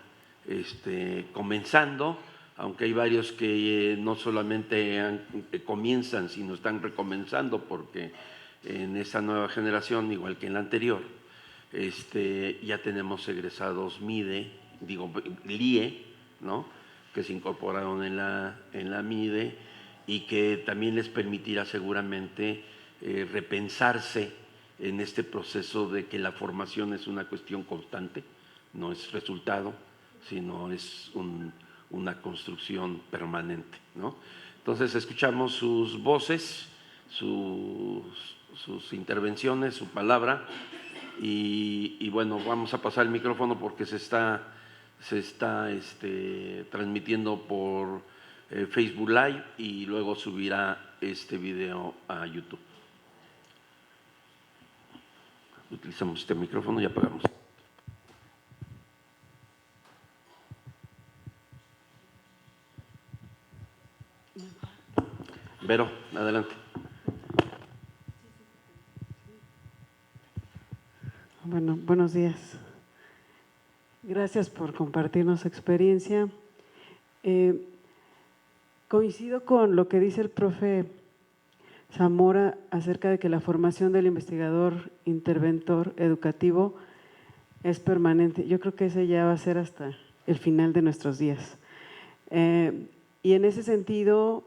comenzando, aunque hay varios que no solamente comienzan, sino están recomenzando, porque en esta nueva generación, igual que en la anterior, ya tenemos egresados LIE, ¿no? Que se incorporaron en la MIDE y que también les permitirá seguramente repensarse en este proceso de que la formación es una cuestión constante, no es resultado, sino es una construcción permanente, ¿no? Entonces escuchamos sus voces, sus intervenciones, su palabra, y bueno, vamos a pasar el micrófono porque se está transmitiendo por Facebook Live y luego subirá este video a YouTube. Utilizamos este micrófono y apagamos. Vero, adelante. Bueno, buenos días. Gracias por compartirnos su experiencia. Coincido con lo que dice el profe Zamora acerca de que la formación del investigador interventor educativo es permanente. Yo creo que ese ya va a ser hasta el final de nuestros días. Y en ese sentido,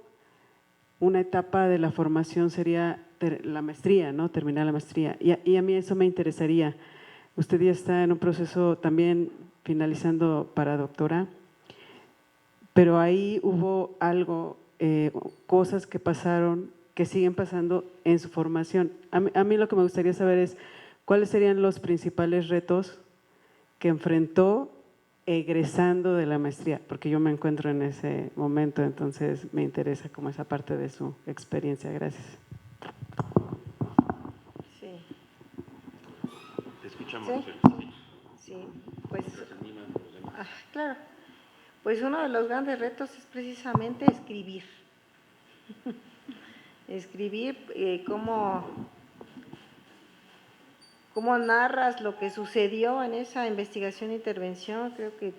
una etapa de la formación sería la maestría, ¿no? Terminar la maestría. Y a mí eso me interesaría. Usted ya está en un proceso también finalizando para doctora, pero ahí hubo algo, cosas que pasaron, que siguen pasando en su formación. A mí lo que me gustaría saber es cuáles serían los principales retos que enfrentó egresando de la maestría, porque yo me encuentro en ese momento, entonces me interesa como esa parte de su experiencia. Gracias. Sí. Te escuchamos. ¿Sí? Sí, pues, claro, pues uno de los grandes retos es precisamente escribir. Escribir cómo narras lo que sucedió en esa investigación e intervención. Creo que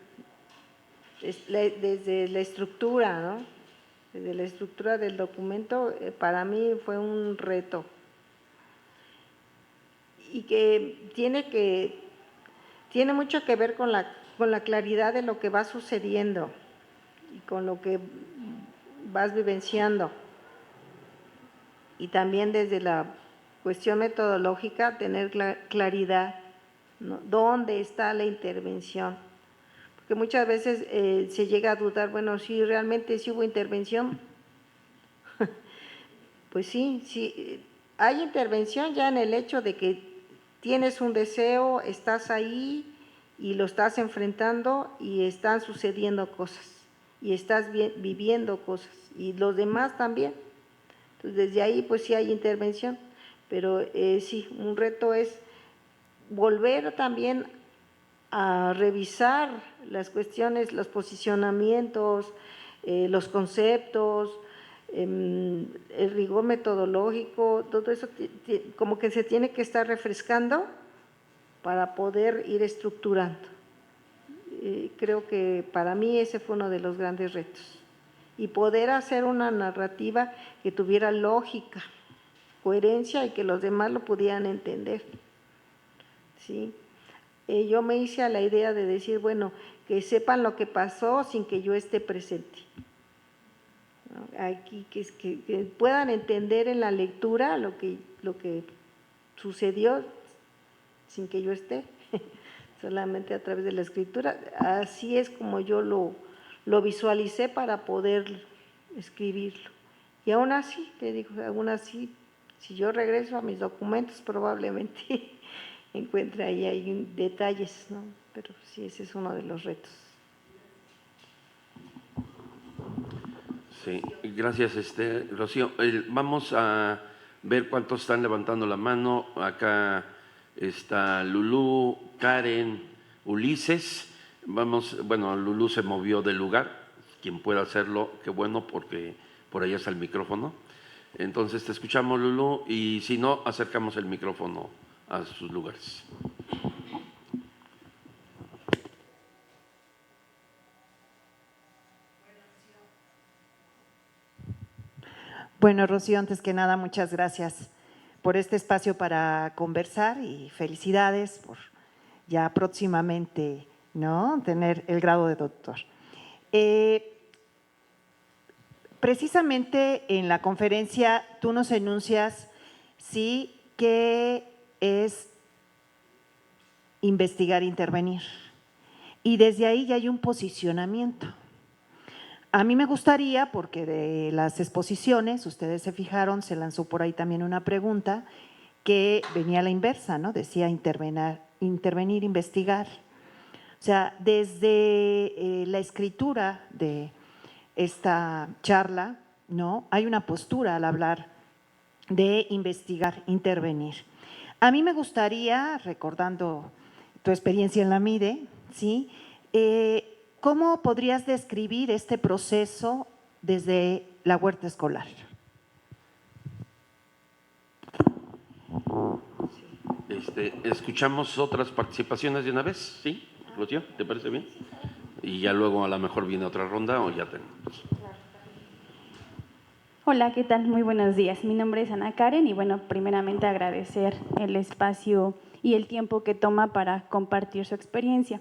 desde la estructura, ¿no? Desde la estructura del documento, para mí fue un reto. Y que tiene mucho que ver con la claridad de lo que va sucediendo y con lo que vas vivenciando. Y también desde la cuestión metodológica, tener claridad, ¿no? ¿Dónde está la intervención? Porque muchas veces se llega a dudar, bueno, si realmente sí hubo intervención. Pues sí, hay intervención ya en el hecho de que tienes un deseo, estás ahí y lo estás enfrentando y están sucediendo cosas y estás viviendo cosas y los demás también. Entonces, desde ahí pues sí hay intervención, pero sí, un reto es volver también a revisar las cuestiones, los posicionamientos, los conceptos, el rigor metodológico, todo eso como que se tiene que estar refrescando para poder ir estructurando. Creo que para mí ese fue uno de los grandes retos. Y poder hacer una narrativa que tuviera lógica, coherencia y que los demás lo pudieran entender. ¿Sí? Yo me hice a la idea de decir, bueno, que sepan lo que pasó sin que yo esté presente. ¿No? Aquí que puedan entender en la lectura lo que sucedió sin que yo esté, solamente a través de la escritura. Así es como yo lo visualicé para poder escribirlo. Y aún así, te digo, aún así, si yo regreso a mis documentos, probablemente encuentre ahí detalles, ¿no? Pero sí, ese es uno de los retos. Sí, gracias, Rocío. Vamos a ver cuántos están levantando la mano. Acá está Lulú, Karen, Ulises. Bueno, Lulú se movió del lugar. Quien pueda hacerlo, qué bueno, porque por ahí está el micrófono. Entonces te escuchamos, Lulú, y si no, acercamos el micrófono a sus lugares. Bueno, Rocío, antes que nada, muchas gracias por este espacio para conversar y felicidades por ya próximamente, ¿no?, tener el grado de doctor. Precisamente en la conferencia tú nos enuncias, sí, qué es investigar, intervenir. Y desde ahí ya hay un posicionamiento. A mí me gustaría, porque de las exposiciones, ustedes se fijaron, se lanzó por ahí también una pregunta que venía a la inversa, ¿no? Decía intervenir, investigar. O sea, desde la escritura de esta charla, ¿no?, hay una postura al hablar de investigar, intervenir. A mí me gustaría, recordando tu experiencia en la MIDE, ¿sí?, ¿cómo podrías describir este proceso desde la huerta escolar? Escuchamos otras participaciones de una vez, ¿sí? Rocío, ¿te parece bien? Y ya luego a lo mejor viene otra ronda o ya tenemos. Hola, ¿qué tal? Muy buenos días. Mi nombre es Ana Karen y bueno, primeramente agradecer el espacio y el tiempo que toma para compartir su experiencia.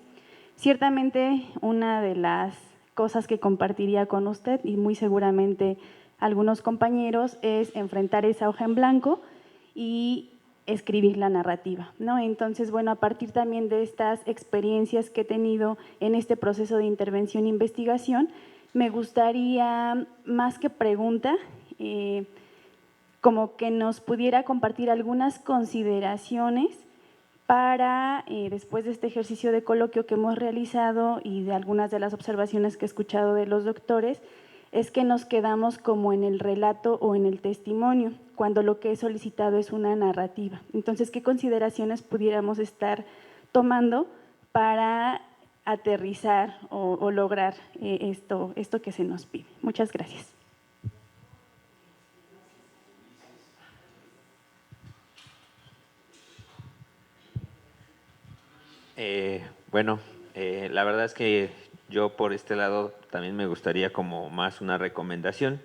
Ciertamente una de las cosas que compartiría con usted y muy seguramente algunos compañeros es enfrentar esa hoja en blanco y escribir la narrativa, ¿no? Entonces, bueno, a partir también de estas experiencias que he tenido en este proceso de intervención e investigación, me gustaría, más que pregunta, como que nos pudiera compartir algunas consideraciones para, después de este ejercicio de coloquio que hemos realizado y de algunas de las observaciones que he escuchado de los doctores, es que nos quedamos como en el relato o en el testimonio, cuando lo que he solicitado es una narrativa. Entonces, ¿qué consideraciones pudiéramos estar tomando para aterrizar o lograr esto que se nos pide? Muchas gracias. Bueno, la verdad es que yo por este lado también me gustaría como más una recomendación.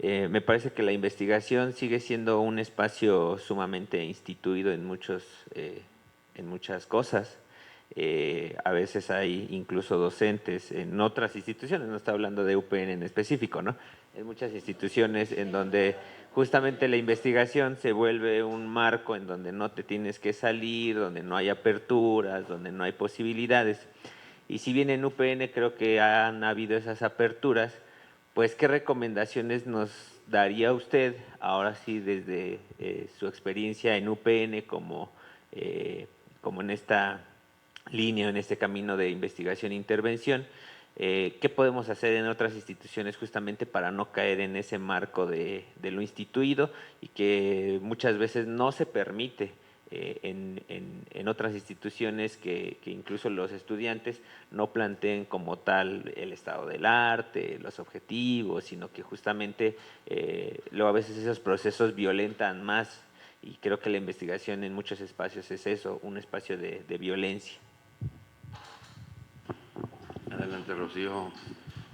Me parece que la investigación sigue siendo un espacio sumamente instituido en muchas cosas. A veces hay incluso docentes en otras instituciones, no está hablando de UPN en específico, ¿no? En muchas instituciones en donde justamente la investigación se vuelve un marco en donde no te tienes que salir, donde no hay aperturas, donde no hay posibilidades. Y si bien en UPN creo que han habido esas aperturas, pues ¿qué recomendaciones nos daría usted ahora sí desde su experiencia en UPN como en esta línea, en este camino de investigación e intervención? ¿Qué podemos hacer en otras instituciones justamente para no caer en ese marco de lo instituido y que muchas veces no se permite en otras instituciones que incluso los estudiantes no planteen como tal el estado del arte, los objetivos, sino que justamente luego a veces esos procesos violentan más, y creo que la investigación en muchos espacios es eso, un espacio de violencia. Adelante, Rocío.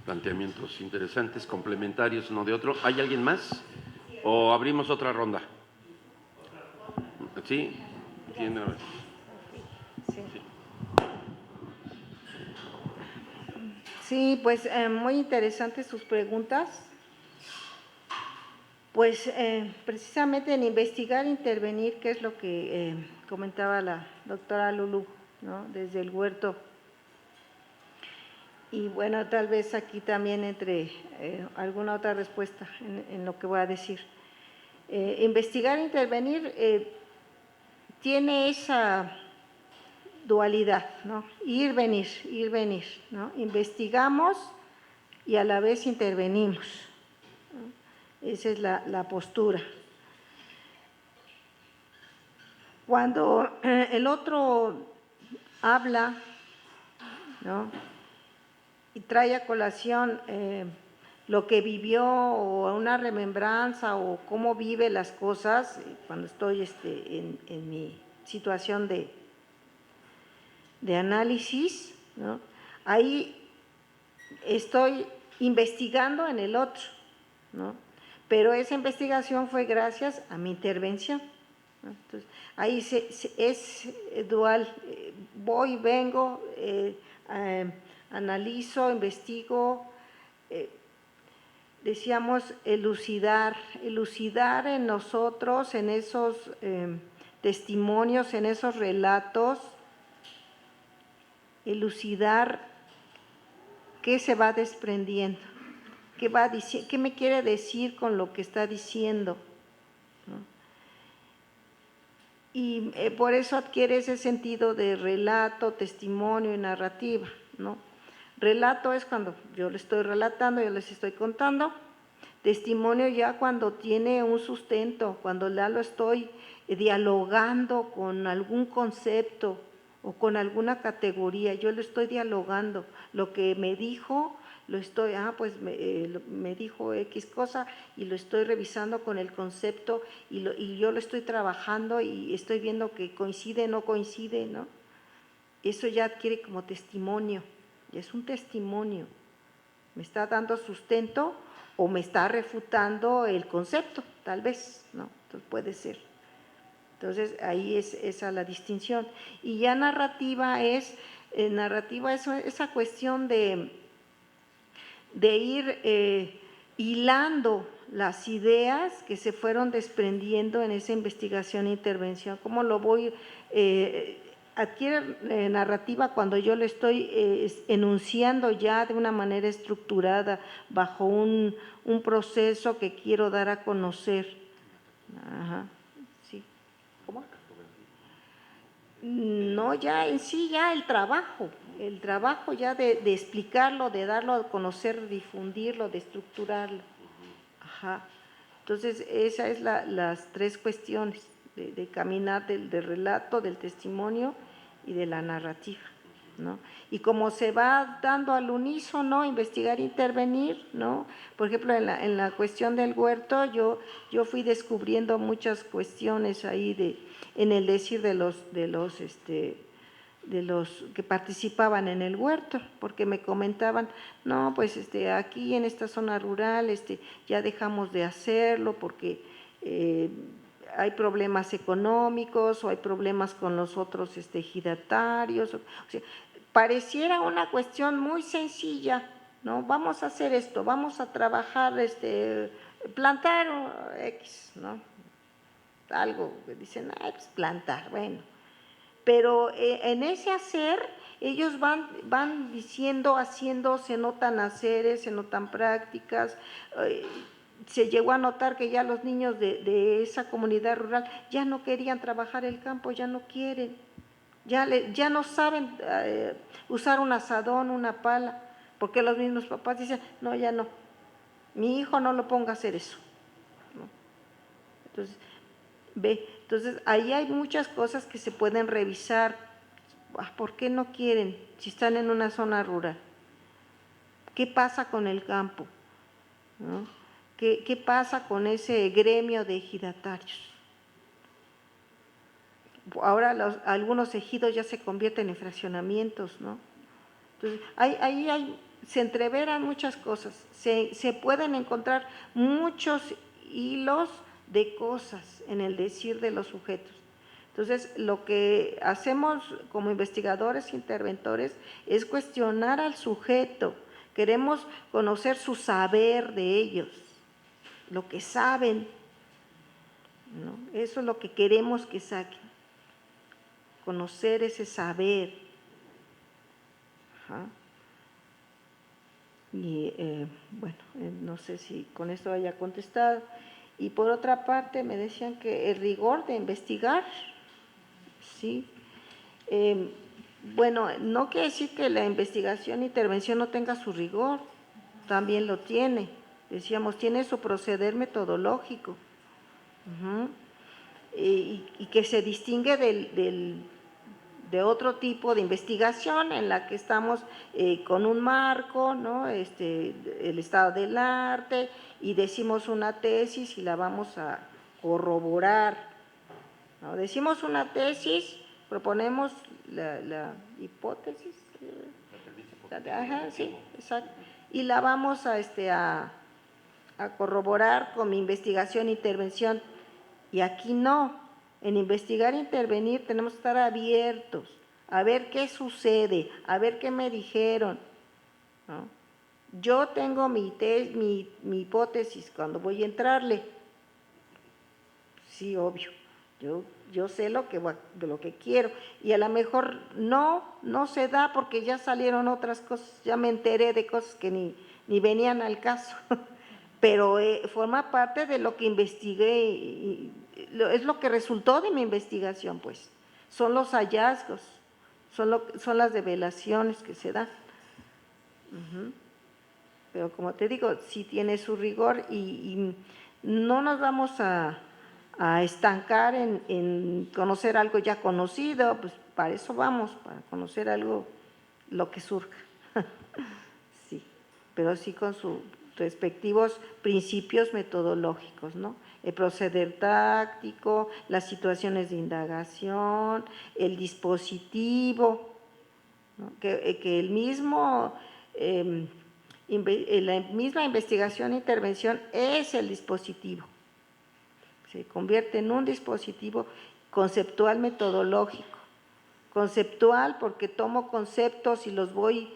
Planteamientos interesantes, complementarios uno de otro. ¿Hay alguien más? ¿O abrimos otra ronda? ¿Sí? Tiene. Sí, pues muy interesantes sus preguntas. Pues precisamente en investigar, intervenir, que es lo que comentaba la doctora Lulú, ¿no? Desde el huerto. Y bueno, tal vez aquí también entre alguna otra respuesta en lo que voy a decir. Investigar, intervenir tiene esa dualidad, ¿no? Ir, venir, ¿no? Investigamos y a la vez intervenimos, ¿no? Esa es la postura. Cuando el otro habla, ¿no? Y trae a colación lo que vivió o una remembranza o cómo vive las cosas, cuando estoy en mi situación de análisis, ¿no? Ahí estoy investigando en el otro, ¿no? Pero esa investigación fue gracias a mi intervención, ¿no? Entonces, ahí es dual, voy, vengo, analizo, investigo, decíamos elucidar en nosotros, en esos testimonios, en esos relatos, elucidar qué se va desprendiendo, qué me quiere decir con lo que está diciendo, ¿no? Y por eso adquiere ese sentido de relato, testimonio y narrativa, ¿no? Relato es cuando yo le estoy relatando, yo les estoy contando. Testimonio ya cuando tiene un sustento, cuando ya lo estoy dialogando con algún concepto o con alguna categoría, yo lo estoy dialogando. Lo que me dijo, lo estoy, me dijo X cosa y lo estoy revisando con el concepto y yo lo estoy trabajando y estoy viendo que coincide, no coincide, ¿no? Eso ya adquiere como testimonio. Es un testimonio, me está dando sustento o me está refutando el concepto, tal vez, ¿no? Entonces puede ser. Entonces ahí es esa la distinción. Y ya narrativa es esa cuestión de ir hilando las ideas que se fueron desprendiendo en esa investigación e intervención. ¿Cómo lo voy adquiere narrativa cuando yo le estoy enunciando ya de una manera estructurada bajo un proceso que quiero dar a conocer? Ajá, sí. ¿Cómo? No, ya en sí, ya el trabajo ya de explicarlo, de darlo a conocer, de difundirlo, de estructurarlo. Ajá. Entonces, esas es las tres cuestiones de caminar del relato, del testimonio y de la narrativa, ¿no? Y como se va dando al unísono, investigar, intervenir, ¿no? Por ejemplo, en la cuestión del huerto, yo fui descubriendo muchas cuestiones ahí en el decir de los que participaban en el huerto, porque me comentaban, no, pues aquí en esta zona rural ya dejamos de hacerlo porque hay problemas económicos o hay problemas con los otros ejidatarios. O sea, pareciera una cuestión muy sencilla, ¿no? Vamos a hacer esto, vamos a trabajar, plantar X, ¿no? Algo que dicen, pues plantar, bueno. Pero en ese hacer, ellos van diciendo, haciendo, se notan haceres, se notan prácticas. Se llegó a notar que ya los niños de esa comunidad rural ya no querían trabajar el campo, ya no quieren, ya no saben usar un asadón, una pala, porque los mismos papás dicen, no, ya no, mi hijo no lo ponga a hacer eso, ¿no? Entonces, B. Entonces, ahí hay muchas cosas que se pueden revisar. ¿Por qué no quieren si están en una zona rural? ¿Qué pasa con el campo? ¿No? ¿Qué pasa con ese gremio de ejidatarios? Ahora algunos ejidos ya se convierten en fraccionamientos, ¿no? Entonces, ahí se entreveran muchas cosas, se pueden encontrar muchos hilos de cosas en el decir de los sujetos. Entonces, lo que hacemos como investigadores, interventores, es cuestionar al sujeto. Queremos conocer su saber de ellos, lo que saben, ¿no? Eso es lo que queremos que saquen, conocer ese saber. Ajá. Y bueno, no sé si con esto haya contestado. Y por otra parte me decían que el rigor de investigar, sí. Bueno, no quiere decir que la investigación e intervención no tenga su rigor, también lo tiene. Decíamos, tiene su proceder metodológico. Y que se distingue de otro tipo de investigación en la que estamos con un marco, ¿no? El estado del arte, y decimos una tesis y la vamos a corroborar, ¿no? Decimos una tesis, proponemos la hipótesis, ajá, sí, exacto, y la vamos a corroborar con mi investigación e intervención. Y aquí no, en investigar e intervenir tenemos que estar abiertos, a ver qué sucede, a ver qué me dijeron, ¿no? Yo tengo mi hipótesis cuando voy a entrarle, sí, obvio, yo sé de lo que quiero, y a lo mejor no se da porque ya salieron otras cosas, ya me enteré de cosas que ni venían al caso. Pero forma parte de lo que investigué, es lo que resultó de mi investigación, pues. Son los hallazgos, son las revelaciones que se dan. Pero como te digo, sí tiene su rigor y no nos vamos a estancar en conocer algo ya conocido, pues para eso vamos, para conocer algo, lo que surja. Sí, pero sí con sus respectivos principios metodológicos, ¿no? El proceder táctico, las situaciones de indagación, el dispositivo, ¿no? Que el mismo, la misma investigación e intervención es el dispositivo, se convierte en un dispositivo conceptual metodológico, conceptual porque tomo conceptos y los voy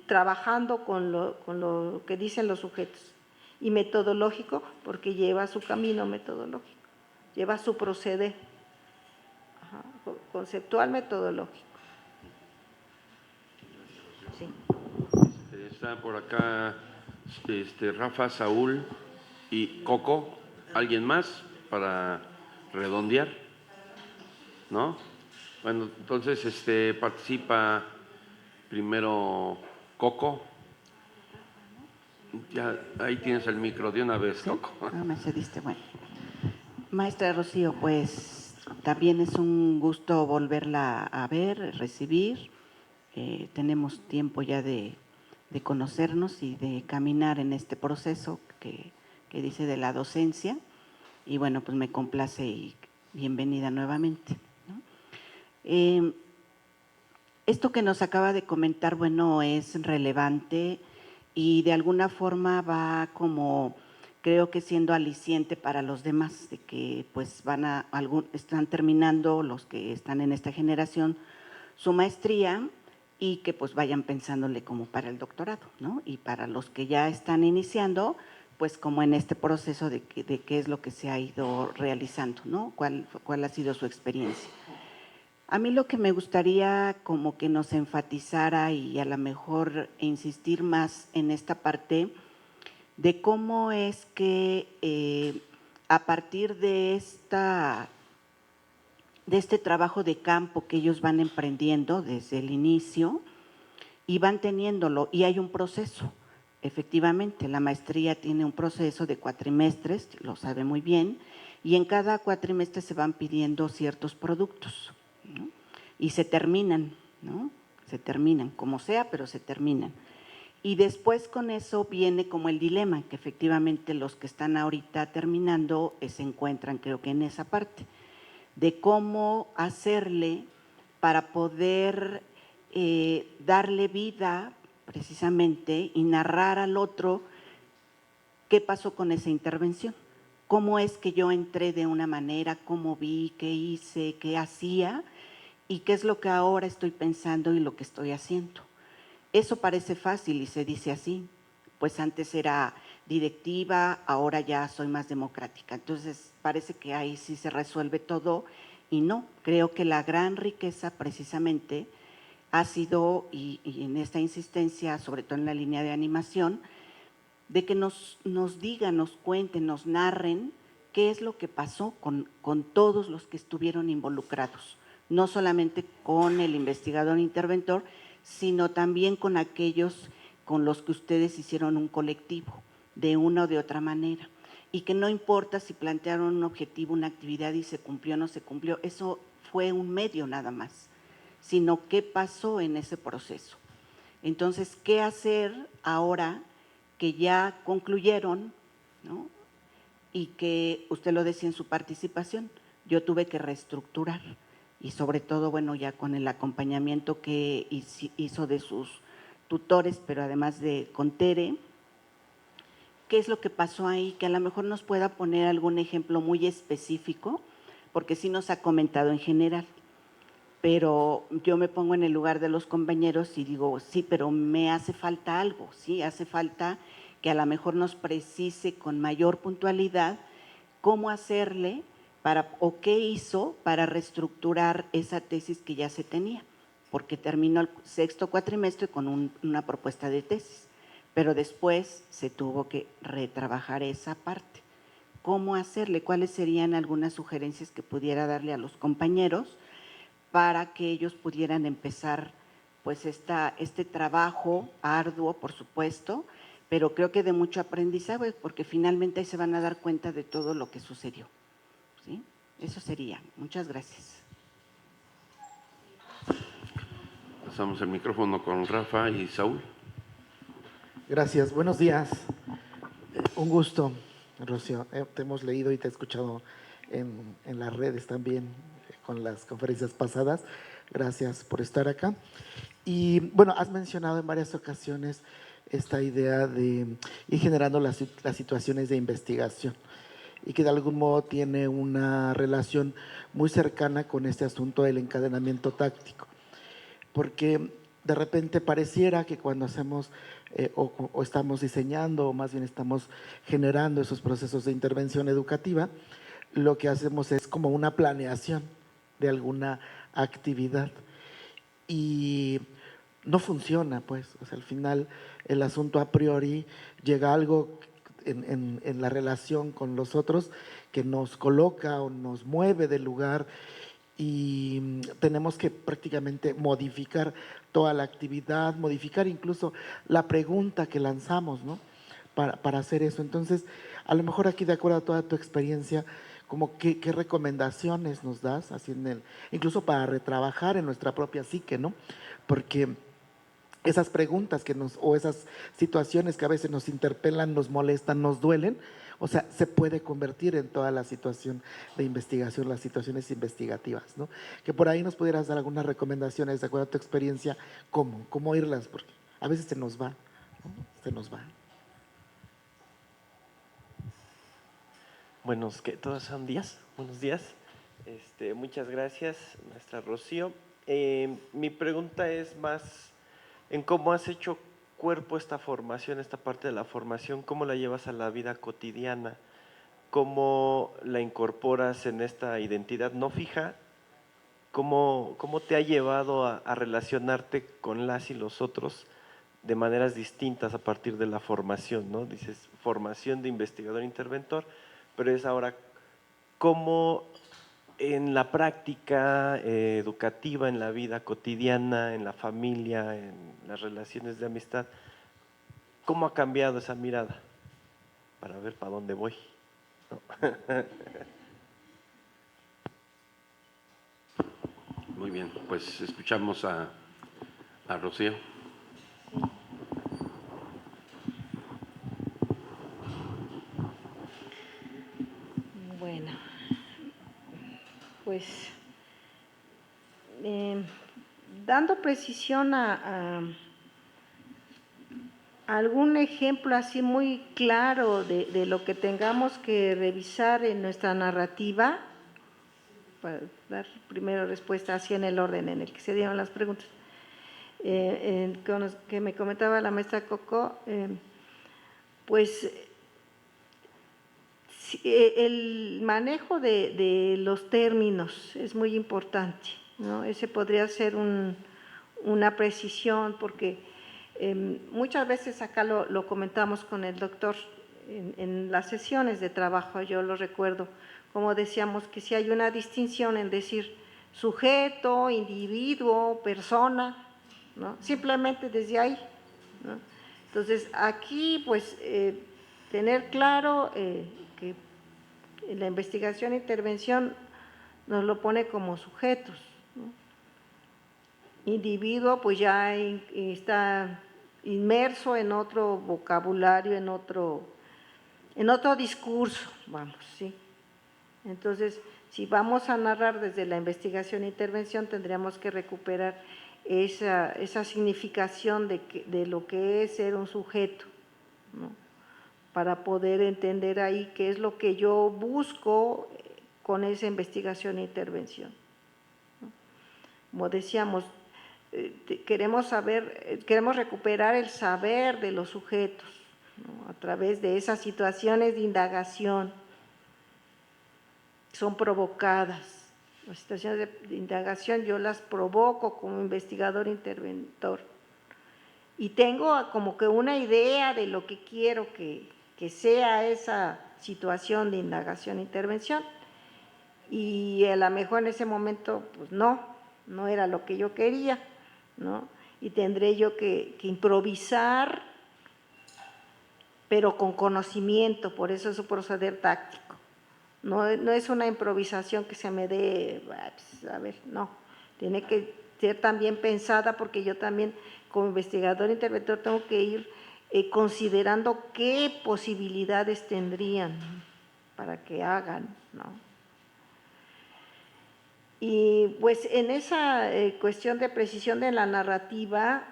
trabajando con lo que dicen los sujetos, y metodológico porque lleva su camino metodológico, lleva su proceder. Ajá, conceptual metodológico. Sí. Está por acá Rafa, Saúl y Coco. ¿Alguien más para redondear? ¿No? Bueno, entonces participa primero Coco. Ya, ahí tienes el micro de una vez, Coco. No me cediste, bueno. Maestra Rocío, pues también es un gusto volverla a ver, recibir. Tenemos tiempo ya de conocernos y de caminar en este proceso que dice de la docencia. Y bueno, pues me complace y bienvenida nuevamente, ¿no? Esto que nos acaba de comentar, bueno, es relevante y de alguna forma va como, creo que siendo aliciente para los demás, de que pues están terminando los que están en esta generación su maestría y que pues vayan pensándole como para el doctorado, ¿no? Y para los que ya están iniciando, pues como en este proceso de qué es lo que se ha ido realizando, ¿no? ¿Cuál ha sido su experiencia? A mí lo que me gustaría como que nos enfatizara y a lo mejor insistir más en esta parte de cómo es que a partir de este trabajo de campo que ellos van emprendiendo desde el inicio y van teniéndolo, y hay un proceso, efectivamente, la maestría tiene un proceso de cuatrimestres, lo sabe muy bien, y en cada cuatrimestre se van pidiendo ciertos productos, ¿no? Y se terminan, ¿no? Se terminan, como sea, pero se terminan. Y después con eso viene como el dilema, que efectivamente los que están ahorita terminando se encuentran, creo que en esa parte, de cómo hacerle para poder darle vida precisamente y narrar al otro qué pasó con esa intervención, cómo es que yo entré de una manera, cómo vi, qué hice, qué hacía y qué es lo que ahora estoy pensando y lo que estoy haciendo. Eso parece fácil y se dice así, pues antes era directiva, ahora ya soy más democrática. Entonces parece que ahí sí se resuelve todo y no, creo que la gran riqueza precisamente ha sido, y en esta insistencia, sobre todo en la línea de animación, de que nos digan, nos cuenten, nos narren qué es lo que pasó con todos los que estuvieron involucrados, no solamente con el investigador interventor, sino también con aquellos con los que ustedes hicieron un colectivo, de una o de otra manera. Y que no importa si plantearon un objetivo, una actividad y se cumplió o no se cumplió, eso fue un medio nada más, sino qué pasó en ese proceso. Entonces, ¿qué hacer ahora que ya concluyeron, ¿no? Y que usted lo decía en su participación, yo tuve que reestructurar y sobre todo, bueno, ya con el acompañamiento que hizo de sus tutores, pero además de con Tere, ¿qué es lo que pasó ahí? Que a lo mejor nos pueda poner algún ejemplo muy específico, porque sí nos ha comentado en general, pero yo me pongo en el lugar de los compañeros y digo, sí, pero me hace falta algo, sí, hace falta que a lo mejor nos precise con mayor puntualidad cómo hacerle para, o qué hizo para reestructurar esa tesis que ya se tenía, porque terminó el sexto cuatrimestre con una propuesta de tesis, pero después se tuvo que retrabajar esa parte. ¿Cómo hacerle? ¿Cuáles serían algunas sugerencias que pudiera darle a los compañeros para que ellos pudieran empezar pues este trabajo arduo, por supuesto, pero creo que de mucho aprendizaje, porque finalmente ahí se van a dar cuenta de todo lo que sucedió, ¿sí? Eso sería. Muchas gracias. Pasamos el micrófono con Rafa y Saúl. Gracias, buenos días. Un gusto, Rocío. Te hemos leído y te he escuchado en las redes también, con las conferencias pasadas. Gracias por estar acá. Y bueno, has mencionado en varias ocasiones esta idea de ir generando las situaciones de investigación y que de algún modo tiene una relación muy cercana con este asunto del encadenamiento táctico. Porque de repente pareciera que cuando hacemos o estamos diseñando o más bien estamos generando esos procesos de intervención educativa, lo que hacemos es como una planeación de alguna actividad y no funciona, pues, o sea, al final el asunto a priori llega a algo en la relación con los otros que nos coloca o nos mueve del lugar y tenemos que prácticamente modificar toda la actividad, modificar incluso la pregunta que lanzamos, ¿no? Para hacer eso. Entonces, a lo mejor aquí, de acuerdo a toda tu experiencia, como qué recomendaciones nos das, así incluso para retrabajar en nuestra propia psique, ¿no? Porque esas preguntas o esas situaciones que a veces nos interpelan, nos molestan, nos duelen, o sea, se puede convertir en toda la situación de investigación, las situaciones investigativas, ¿no? Que por ahí nos pudieras dar algunas recomendaciones, de acuerdo a tu experiencia, cómo irlas, porque a veces se nos va, ¿no? Se nos va. Todos son días. Buenos días. Muchas gracias, maestra Rocío. Mi pregunta es más en cómo has hecho cuerpo esta formación, esta parte de la formación, cómo la llevas a la vida cotidiana, cómo la incorporas en esta identidad no fija, cómo te ha llevado a relacionarte con las y los otros de maneras distintas a partir de la formación, ¿no? Dices formación de investigador interventor, pero es ahora cómo en la práctica educativa, en la vida cotidiana, en la familia, en las relaciones de amistad, ¿cómo ha cambiado esa mirada? Para ver para dónde voy, ¿no? Muy bien, pues escuchamos a Rocío. Bueno, pues dando precisión a algún ejemplo así muy claro de lo que tengamos que revisar en nuestra narrativa, para dar primero respuesta así en el orden en el que se dieron las preguntas, con los que me comentaba la maestra Coco, pues el manejo de los términos es muy importante, ¿no? Ese podría ser una precisión, porque muchas veces acá lo comentamos con el doctor en las sesiones de trabajo, yo lo recuerdo, como decíamos que si hay una distinción en decir sujeto, individuo, persona, ¿no? Simplemente desde ahí, ¿no? Entonces, aquí pues tener claro que la investigación e intervención nos lo pone como sujetos, ¿no? Individuo pues ya está inmerso en otro vocabulario, en otro discurso, vamos, ¿sí? Entonces, si vamos a narrar desde la investigación e intervención, tendríamos que recuperar esa significación de lo que es ser un sujeto, ¿no? Para poder entender ahí qué es lo que yo busco con esa investigación e intervención, ¿no? Como decíamos, queremos recuperar el saber de los sujetos, ¿no? A través de esas situaciones de indagación. Son provocadas. Las situaciones de indagación yo las provoco como investigador interventor. Y tengo como que una idea de lo que quiero que sea esa situación de indagación e intervención. Y a lo mejor en ese momento, pues no era lo que yo quería, ¿no? Y tendré yo que improvisar, pero con conocimiento, por eso es un proceder táctico. No es una improvisación que se me dé, pues, a ver, no, tiene que ser también pensada, porque yo también como investigador interventor tengo que ir considerando qué posibilidades tendrían para que hagan, ¿no? Y pues en esa cuestión de precisión de la narrativa,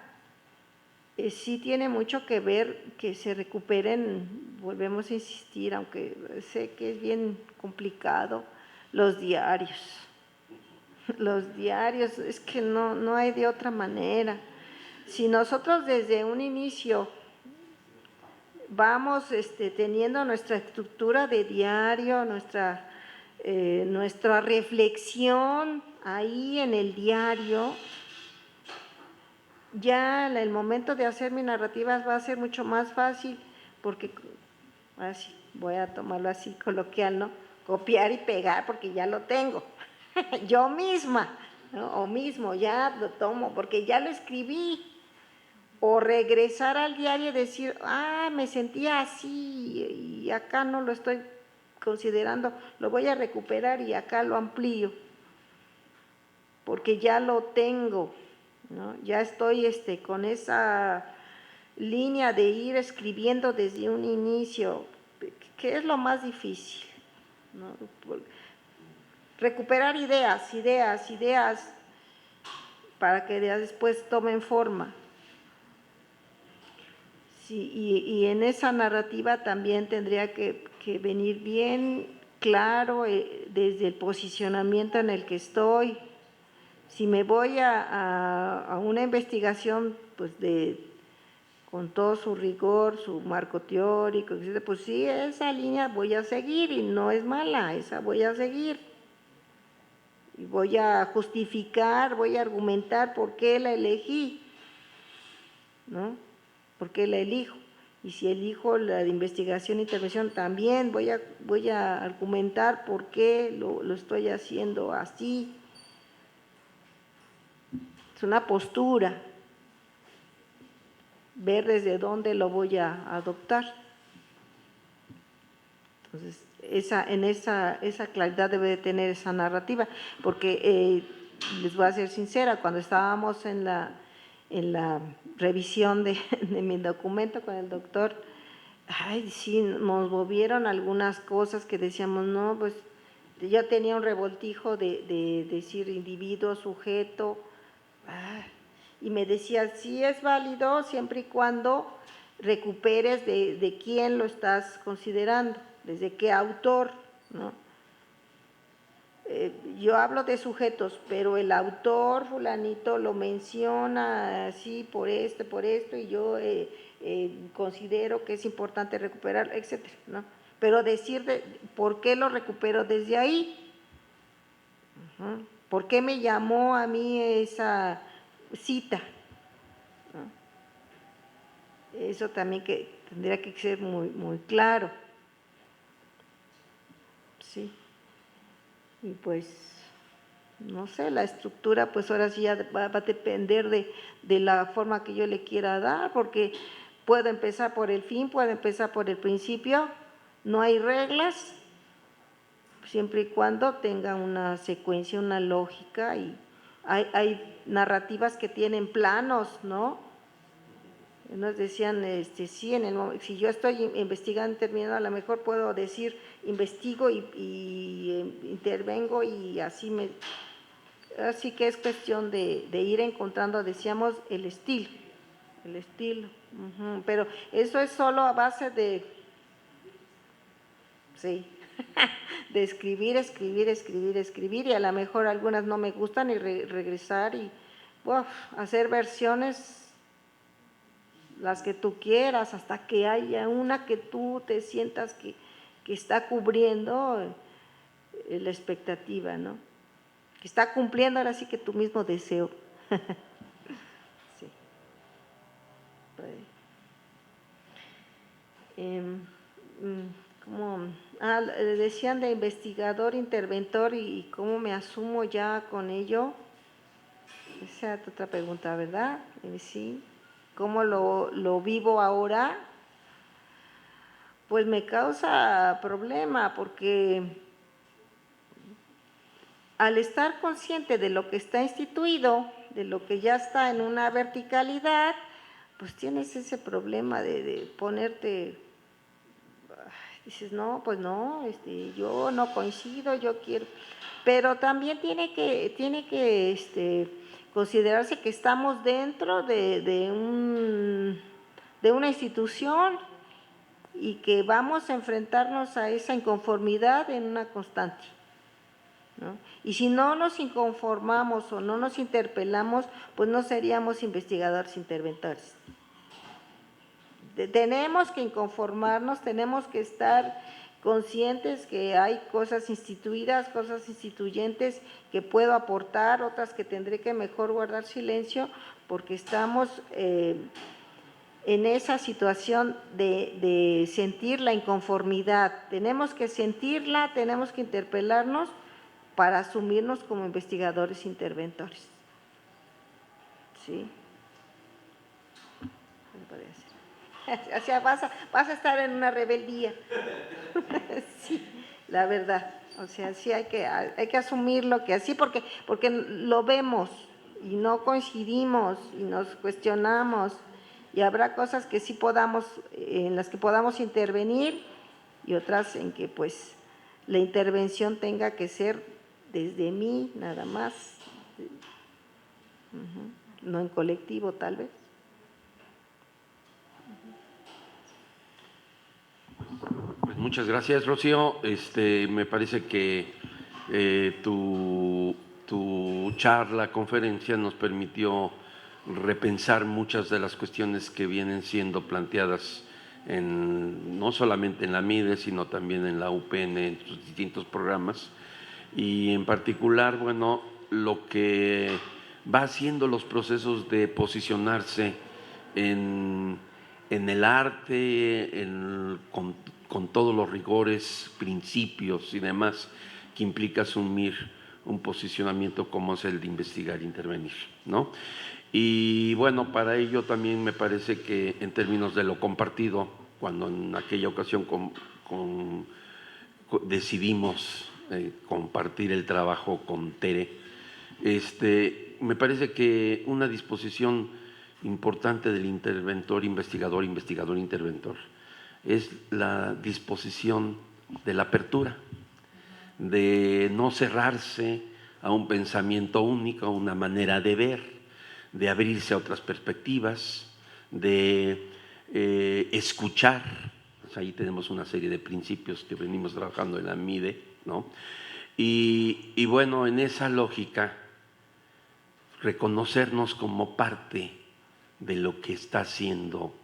sí tiene mucho que ver que se recuperen, volvemos a insistir, aunque sé que es bien complicado, los diarios. Los diarios, es que no hay de otra manera. Si nosotros desde un inicio vamos teniendo nuestra estructura de diario, nuestra reflexión ahí en el diario, ya en el momento de hacer mi narrativa va a ser mucho más fácil, porque así, voy a tomarlo así coloquial, ¿no? Copiar y pegar, porque ya lo tengo, yo misma, ¿no? O mismo, ya lo tomo, porque ya lo escribí. O regresar al diario y decir, me sentía así y acá no lo estoy considerando, lo voy a recuperar y acá lo amplío, porque ya lo tengo, ¿no? Ya estoy con esa línea de ir escribiendo desde un inicio, que es lo más difícil, ¿no? Recuperar ideas para que después tomen forma. Sí, y en esa narrativa también tendría que venir bien claro desde el posicionamiento en el que estoy. Si me voy a una investigación pues con todo su rigor, su marco teórico, etc., pues sí, esa línea voy a seguir y no es mala, esa voy a seguir. Y voy a justificar, voy a argumentar por qué la elegí, ¿no? ¿Por qué la elijo? Y si elijo la de investigación e intervención, también voy a argumentar por qué lo estoy haciendo así. Es una postura, ver desde dónde lo voy a adoptar. Entonces, esa claridad debe de tener esa narrativa, porque les voy a ser sincera, cuando estábamos en la revisión de mi documento con el doctor, ay, sí, nos movieron algunas cosas que decíamos, no, pues yo tenía un revoltijo de decir individuo, sujeto, y me decía, sí es válido siempre y cuando recuperes de quién lo estás considerando, desde qué autor, ¿no? Yo hablo de sujetos, pero el autor fulanito lo menciona así por esto, y yo considero que es importante recuperar, etcétera, ¿no? Pero decir por qué lo recupero desde ahí, ¿por qué me llamó a mí esa cita, ¿no? Eso también que tendría que ser muy, muy claro, sí. Y pues, no sé, la estructura, pues ahora sí ya va a depender de la forma que yo le quiera dar, porque puedo empezar por el fin, puedo empezar por el principio, no hay reglas, siempre y cuando tenga una secuencia, una lógica, y hay narrativas que tienen planos, ¿no? Nos decían, sí, si yo estoy investigando, terminando, a lo mejor puedo decir, investigo y intervengo, y así que es cuestión de ir encontrando, decíamos, el estilo, pero eso es solo a base de, sí, de escribir, y a lo mejor algunas no me gustan, y regresar y hacer versiones, las que tú quieras, hasta que haya una que tú te sientas que está cubriendo la expectativa, ¿no? Que está cumpliendo ahora sí que tu mismo deseo. Sí. Decían de investigador, interventor, y cómo me asumo ya con ello. Esa es otra pregunta, ¿verdad? Sí. ¿Cómo lo vivo ahora? Pues me causa problema, porque al estar consciente de lo que está instituido, de lo que ya está en una verticalidad, pues tienes ese problema de ponerte, dices, no, pues no, yo no coincido, yo quiero, pero también tiene que considerarse que estamos dentro de una institución, y que vamos a enfrentarnos a esa inconformidad en una constante, ¿no? Y si no nos inconformamos o no nos interpelamos, pues no seríamos investigadores interventores. Tenemos que inconformarnos, tenemos que estar conscientes que hay cosas instituidas, cosas instituyentes que puedo aportar, otras que tendré que mejor guardar silencio, porque estamos en esa situación de sentir la inconformidad. Tenemos que sentirla, tenemos que interpelarnos para asumirnos como investigadores interventores. ¿Sí? O sea, vas a estar en una rebeldía. Sí, la verdad. O sea, sí hay que asumirlo, que así, porque lo vemos y no coincidimos y nos cuestionamos, y habrá cosas que sí en las que podamos intervenir, y otras en que pues la intervención tenga que ser desde mí nada más, no en colectivo tal vez. Pues muchas gracias, Rocío. Me parece que tu charla, conferencia, nos permitió repensar muchas de las cuestiones que vienen siendo planteadas no solamente en la MIDE, sino también en la UPN, en sus distintos programas, y en particular, bueno, lo que va haciendo los procesos de posicionarse en el arte, con todos los rigores, principios y demás que implica asumir un posicionamiento como es el de investigar e intervenir, ¿no? Y bueno, para ello también me parece que en términos de lo compartido, cuando en aquella ocasión decidimos compartir el trabajo con Tere, Me parece que una disposición importante del interventor, investigador, interventor, es la disposición de la apertura, de no cerrarse a un pensamiento único, a una manera de ver, de abrirse a otras perspectivas, de escuchar. Pues ahí tenemos una serie de principios que venimos trabajando en la MIDE, ¿no? Y bueno, en esa lógica, reconocernos como parte de lo que está siendo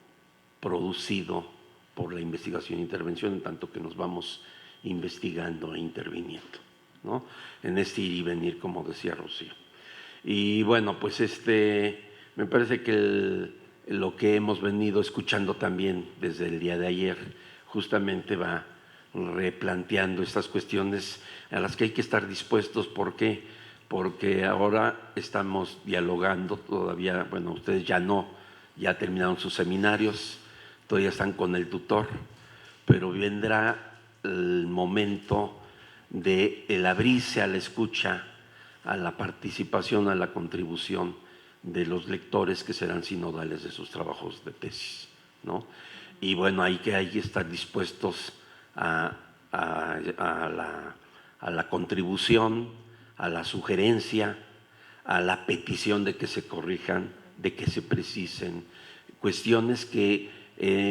producido por la investigación e intervención, en tanto que nos vamos investigando e interviniendo, ¿no? En este ir y venir, como decía Rocío. Y bueno, pues me parece que lo que hemos venido escuchando también desde el día de ayer justamente va replanteando estas cuestiones a las que hay que estar dispuestos. ¿Por qué? Porque ahora estamos dialogando todavía, bueno, ustedes ya no, ya terminaron sus seminarios, todavía están con el tutor, pero vendrá el momento de el abrirse a la escucha, a la participación, a la contribución de los lectores que serán sinodales de sus trabajos de tesis, ¿no? Y bueno, hay que estar dispuestos a la contribución, a la sugerencia, a la petición de que se corrijan, de que se precisen cuestiones que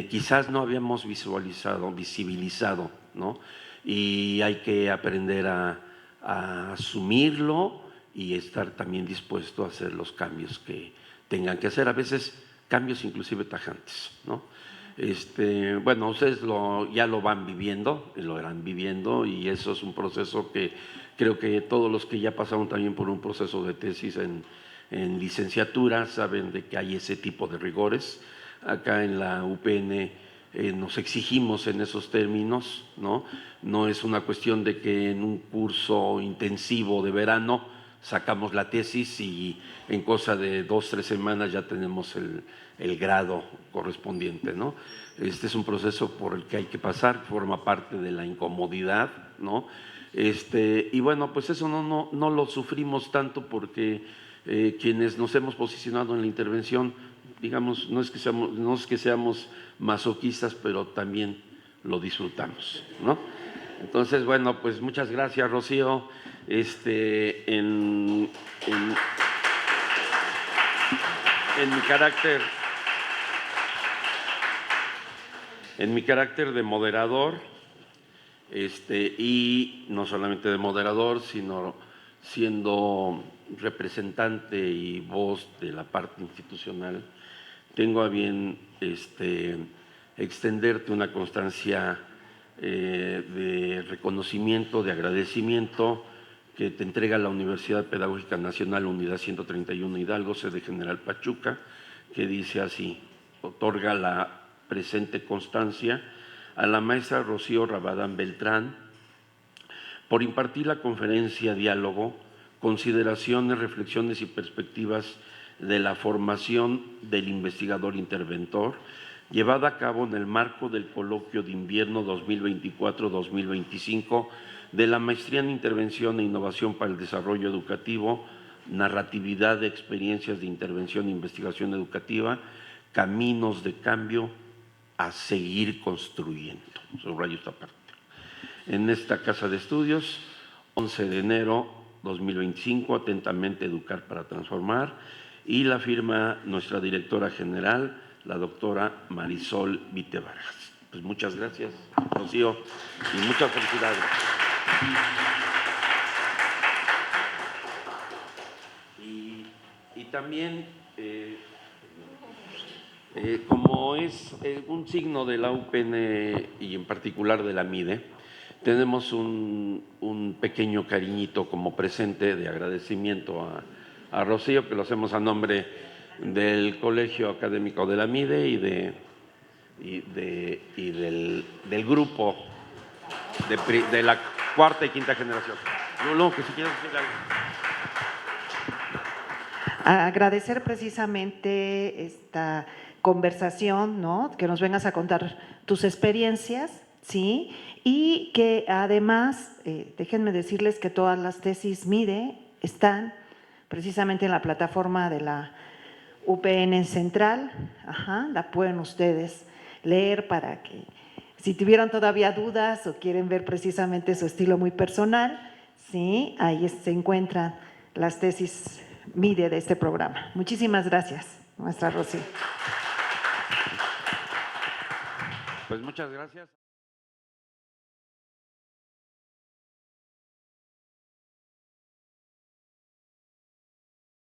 quizás no habíamos visibilizado, ¿no? Y hay que aprender a asumirlo y estar también dispuesto a hacer los cambios que tengan que hacer, a veces cambios inclusive tajantes, ¿no? Bueno, ustedes ya lo van viviendo, lo irán viviendo, y eso es un proceso que creo que todos los que ya pasaron también por un proceso de tesis en licenciatura saben de que hay ese tipo de rigores. Acá en la UPN nos exigimos en esos términos, ¿no? No es una cuestión de que en un curso intensivo de verano sacamos la tesis y en cosa de 2 o 3 semanas ya tenemos el grado correspondiente, ¿no? Este es un proceso por el que hay que pasar, forma parte de la incomodidad, ¿no? Y bueno, pues eso no lo sufrimos tanto porque quienes nos hemos posicionado en la intervención, digamos, no es que seamos masoquistas, pero también lo disfrutamos, ¿no? Entonces, bueno, pues muchas gracias, Rocío. En mi carácter de moderador, y no solamente de moderador, sino siendo representante y voz de la parte institucional, tengo a bien extenderte una constancia de reconocimiento, de agradecimiento que te entrega la Universidad Pedagógica Nacional, Unidad 131 Hidalgo, sede General Pachuca, que dice así: otorga la presente constancia a la maestra Rocío Rabadán Beltrán por impartir la conferencia Diálogo, consideraciones, reflexiones y perspectivas de la formación del investigador interventor, llevada a cabo en el marco del coloquio de invierno 2024-2025 de la Maestría en Intervención e Innovación para el Desarrollo Educativo, Narratividad de Experiencias de Intervención e Investigación Educativa, Caminos de Cambio a seguir construyendo. Subrayo esta parte. En esta Casa de Estudios, 11 de enero 2025, atentamente Educar para Transformar, y la firma nuestra directora general, la doctora Marisol Vite Vargas. Pues muchas gracias, Rocío, y muchas felicidades. Y también, como es un signo de la UPN y en particular de la MIDE, tenemos un pequeño cariñito como presente de agradecimiento a Rocío, que lo hacemos a nombre del Colegio Académico de la MIDE y del grupo de la cuarta y quinta generación. No, que si quieres decir algo. Agradecer precisamente esta conversación, ¿no? Que nos vengas a contar tus experiencias, ¿sí? Y que además, déjenme decirles que todas las tesis MIDE están precisamente en la plataforma de la UPN Central. La pueden ustedes leer para que, si tuvieron todavía dudas o quieren ver precisamente su estilo muy personal, sí, ahí se encuentran las tesis MIDE de este programa. Muchísimas gracias, maestra Rocío. Pues muchas gracias.